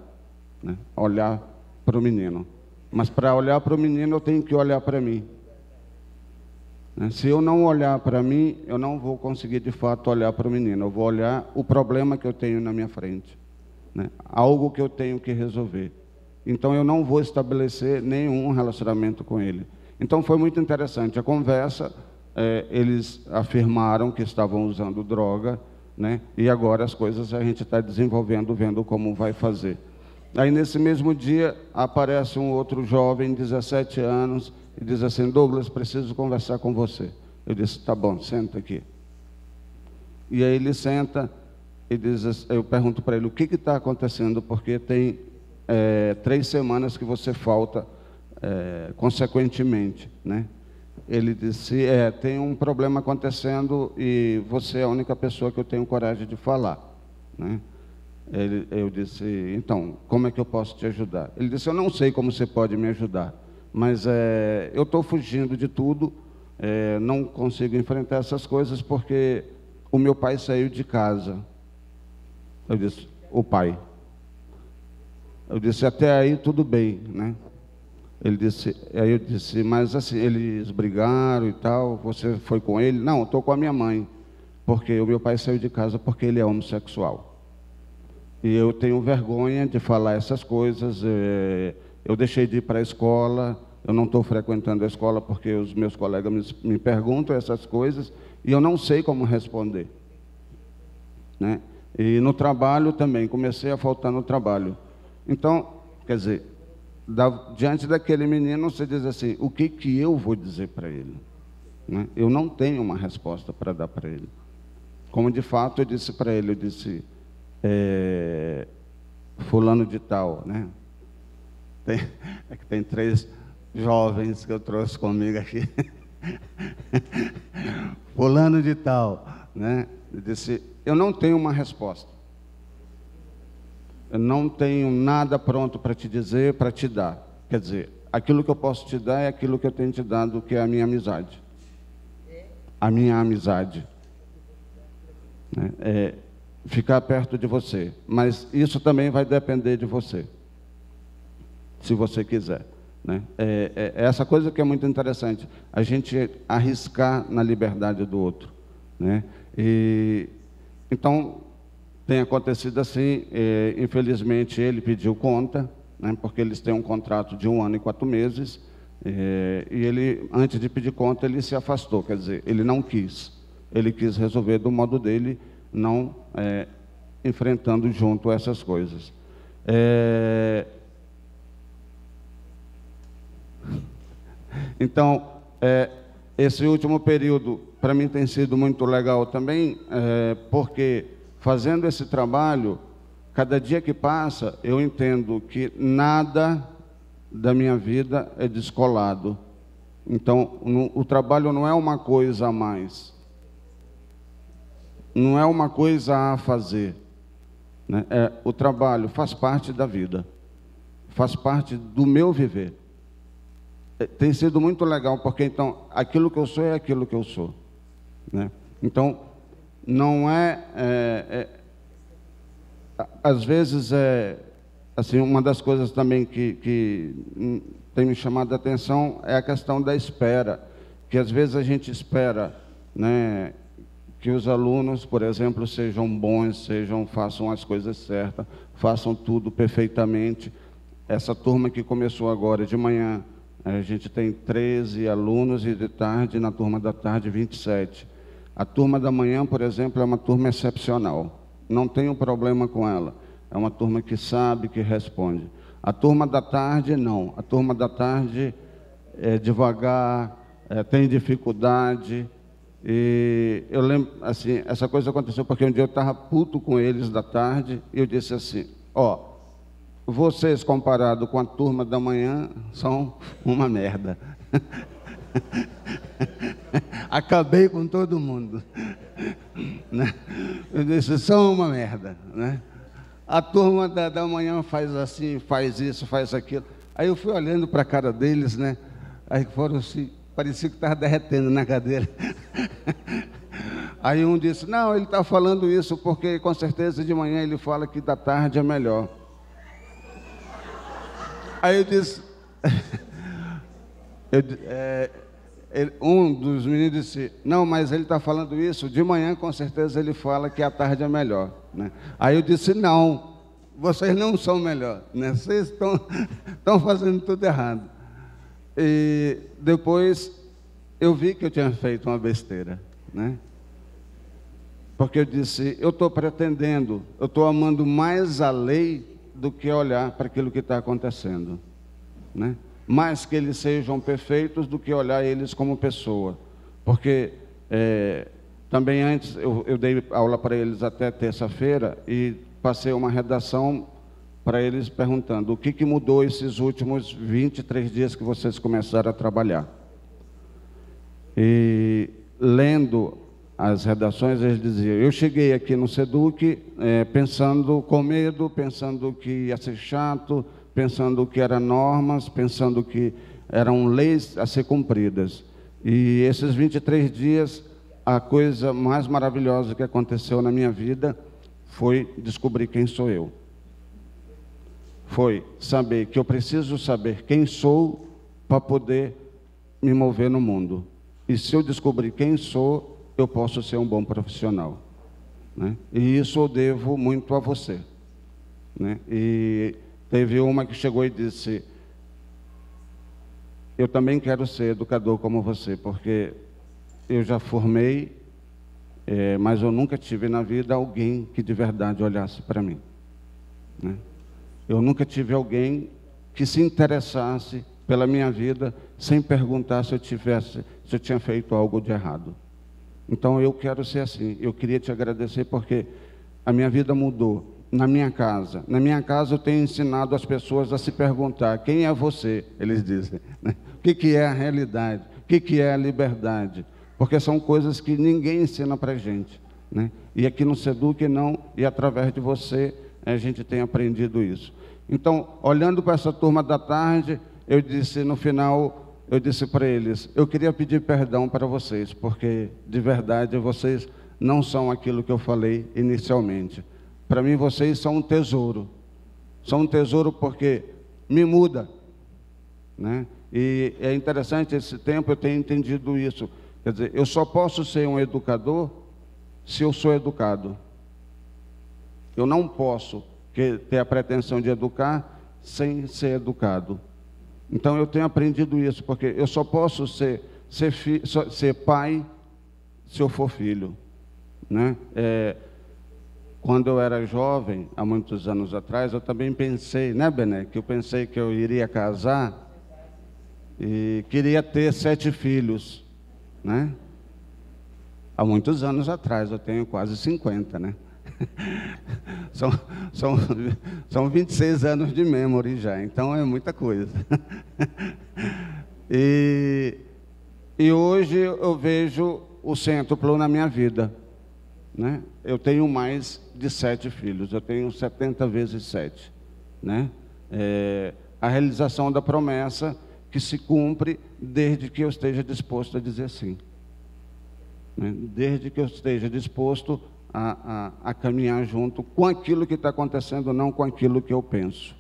Né? Olhar para o menino. Mas para olhar para o menino eu tenho que olhar para mim, né? Se eu não olhar para mim, eu não vou conseguir de fato olhar para o menino. Eu vou olhar o problema que eu tenho na minha frente, né? Algo que eu tenho que resolver. Então eu não vou estabelecer nenhum relacionamento com ele. Então foi muito interessante a conversa. Eles afirmaram que estavam usando droga, né? E agora as coisas a gente está desenvolvendo, vendo como vai fazer. Aí, nesse mesmo dia, aparece um outro jovem, 17 anos, e diz assim, Douglas, preciso conversar com você. Eu disse, tá bom, senta aqui. E aí ele senta e diz, eu pergunto para ele, o que está acontecendo? Porque tem 3 semanas que você falta consequentemente, né? Ele disse, tem um problema acontecendo e você é a única pessoa que eu tenho coragem de falar, né? Eu disse, então, como é que eu posso te ajudar? Ele disse, eu não sei como você pode me ajudar, mas eu estou fugindo de tudo, não consigo enfrentar essas coisas porque o meu pai saiu de casa. Eu disse, o pai. Eu disse, até aí tudo bem, né? Ele disse, aí eu disse, mas assim, eles brigaram e tal, você foi com ele? Não, estou com a minha mãe, porque o meu pai saiu de casa porque ele é homossexual. E eu tenho vergonha de falar essas coisas, eu deixei de ir para a escola, eu não estou frequentando a escola porque os meus colegas me perguntam essas coisas e eu não sei como responder, né? E no trabalho também, comecei a faltar no trabalho. Então, quer dizer, diante daquele menino, você diz assim, o que eu vou dizer para ele? Né? Eu não tenho uma resposta para dar para ele. Como de fato eu disse para ele, eu disse... fulano de tal, né? Tem 3 jovens que eu trouxe comigo aqui. Fulano de tal, né? Eu disse, eu não tenho uma resposta. Eu não tenho nada pronto para te dizer, para te dar. Quer dizer, aquilo que eu posso te dar é aquilo que eu tenho te dado, que é a minha amizade. A minha amizade. Né? Ficar perto de você, mas isso também vai depender de você, se você quiser, né? Essa coisa que é muito interessante, a gente arriscar na liberdade do outro, né? E então tem acontecido assim, infelizmente ele pediu conta, né? Porque eles têm um contrato de 1 ano e 4 meses, e ele, antes de pedir conta, ele se afastou, quer dizer, ele não quis, ele quis resolver do modo dele, não enfrentando junto essas coisas. Então, esse último período, para mim, tem sido muito legal também, porque, fazendo esse trabalho, cada dia que passa, eu entendo que nada da minha vida é descolado. Então, o trabalho não é uma coisa a mais, não é uma coisa a fazer, né? O trabalho faz parte da vida, faz parte do meu viver. Tem sido muito legal, porque então aquilo que eu sou é aquilo que eu sou, né? Então, não às vezes assim, uma das coisas também que tem me chamado a atenção é a questão da espera, que às vezes a gente espera, né, que os alunos, por exemplo, sejam bons, façam as coisas certas, façam tudo perfeitamente. Essa turma que começou agora de manhã, a gente tem 13 alunos e de tarde, na turma da tarde, 27. A turma da manhã, por exemplo, é uma turma excepcional. Não tenho problema com ela. É uma turma que sabe, que responde. A turma da tarde, não. A turma da tarde é devagar, tem dificuldade. E eu lembro, assim, essa coisa aconteceu porque um dia eu estava puto com eles da tarde e eu disse assim, vocês comparado com a turma da manhã são uma merda. Acabei com todo mundo, né? Eu disse, são uma merda, né? A turma da manhã faz assim, faz isso, faz aquilo. Aí eu fui olhando para a cara deles, né? Aí foram assim, parecia que estava derretendo na cadeira. Aí um disse, não, ele está falando isso porque com certeza de manhã ele fala que da tarde é melhor. Aí eu disse, um dos meninos disse, não, mas ele está falando isso, de manhã com certeza ele fala que a tarde é melhor, né? Aí eu disse, não, vocês não são melhor, né? Vocês estão fazendo tudo errado. E depois eu vi que eu tinha feito uma besteira, né? Porque eu disse, eu estou pretendendo, eu estou amando mais a lei do que olhar para aquilo que está acontecendo, né? Mais que eles sejam perfeitos do que olhar eles como pessoa. Porque também antes eu dei aula para eles até terça-feira e passei uma redação para eles perguntando o que mudou esses últimos 23 dias que vocês começaram a trabalhar. E lendo as redações, eles diziam, eu cheguei aqui no SEDUC pensando com medo, pensando que ia ser chato, pensando que eram normas, pensando que eram leis a ser cumpridas. E esses 23 dias, a coisa mais maravilhosa que aconteceu na minha vida foi descobrir quem sou eu. Foi saber que eu preciso saber quem sou para poder me mover no mundo. E se eu descobrir quem sou, eu posso ser um bom profissional, né? E isso eu devo muito a você, né? E teve uma que chegou e disse, eu também quero ser educador como você, porque eu já formei, mas eu nunca tive na vida alguém que de verdade olhasse para mim, né? Eu nunca tive alguém que se interessasse pela minha vida sem perguntar se eu tinha feito algo de errado. Então eu quero ser assim. Eu queria te agradecer porque a minha vida mudou. Na minha casa eu tenho ensinado as pessoas a se perguntar, quem é você? Eles dizem, né? O que é a realidade? O que é a liberdade? Porque são coisas que ninguém ensina para a gente, né? E aqui no SEDUC não, e através de você a gente tem aprendido isso. Então, olhando para essa turma da tarde, eu disse no final, eu disse para eles, eu queria pedir perdão para vocês, porque de verdade vocês não são aquilo que eu falei inicialmente. Para mim vocês são um tesouro. São um tesouro porque me muda, né? E é interessante, esse tempo eu tenho entendido isso. Quer dizer, eu só posso ser um educador se eu sou educado. Eu não posso ter a pretensão de educar sem ser educado. Então eu tenho aprendido isso, porque eu só posso ser pai se eu for filho, né? Quando eu era jovem, há muitos anos atrás, eu também pensei, né, Bené, que eu pensei que eu iria casar e queria ter 7 filhos, né? Há muitos anos atrás, eu tenho quase 50, né? São 26 anos de memory já, então é muita coisa. E hoje eu vejo o cêntuplo na minha vida, né? Eu tenho mais de 7 filhos, eu tenho 70 vezes 7, né? A realização da promessa que se cumpre desde que eu esteja disposto a dizer sim, né? Desde que eu esteja disposto a caminhar junto com aquilo que está acontecendo, não com aquilo que eu penso.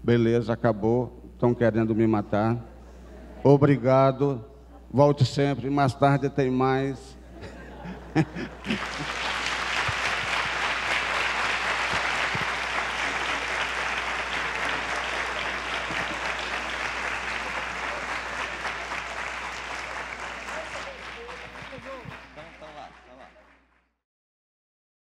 Beleza, acabou. Estão querendo me matar. Obrigado. Volte sempre. Mais tarde tem mais.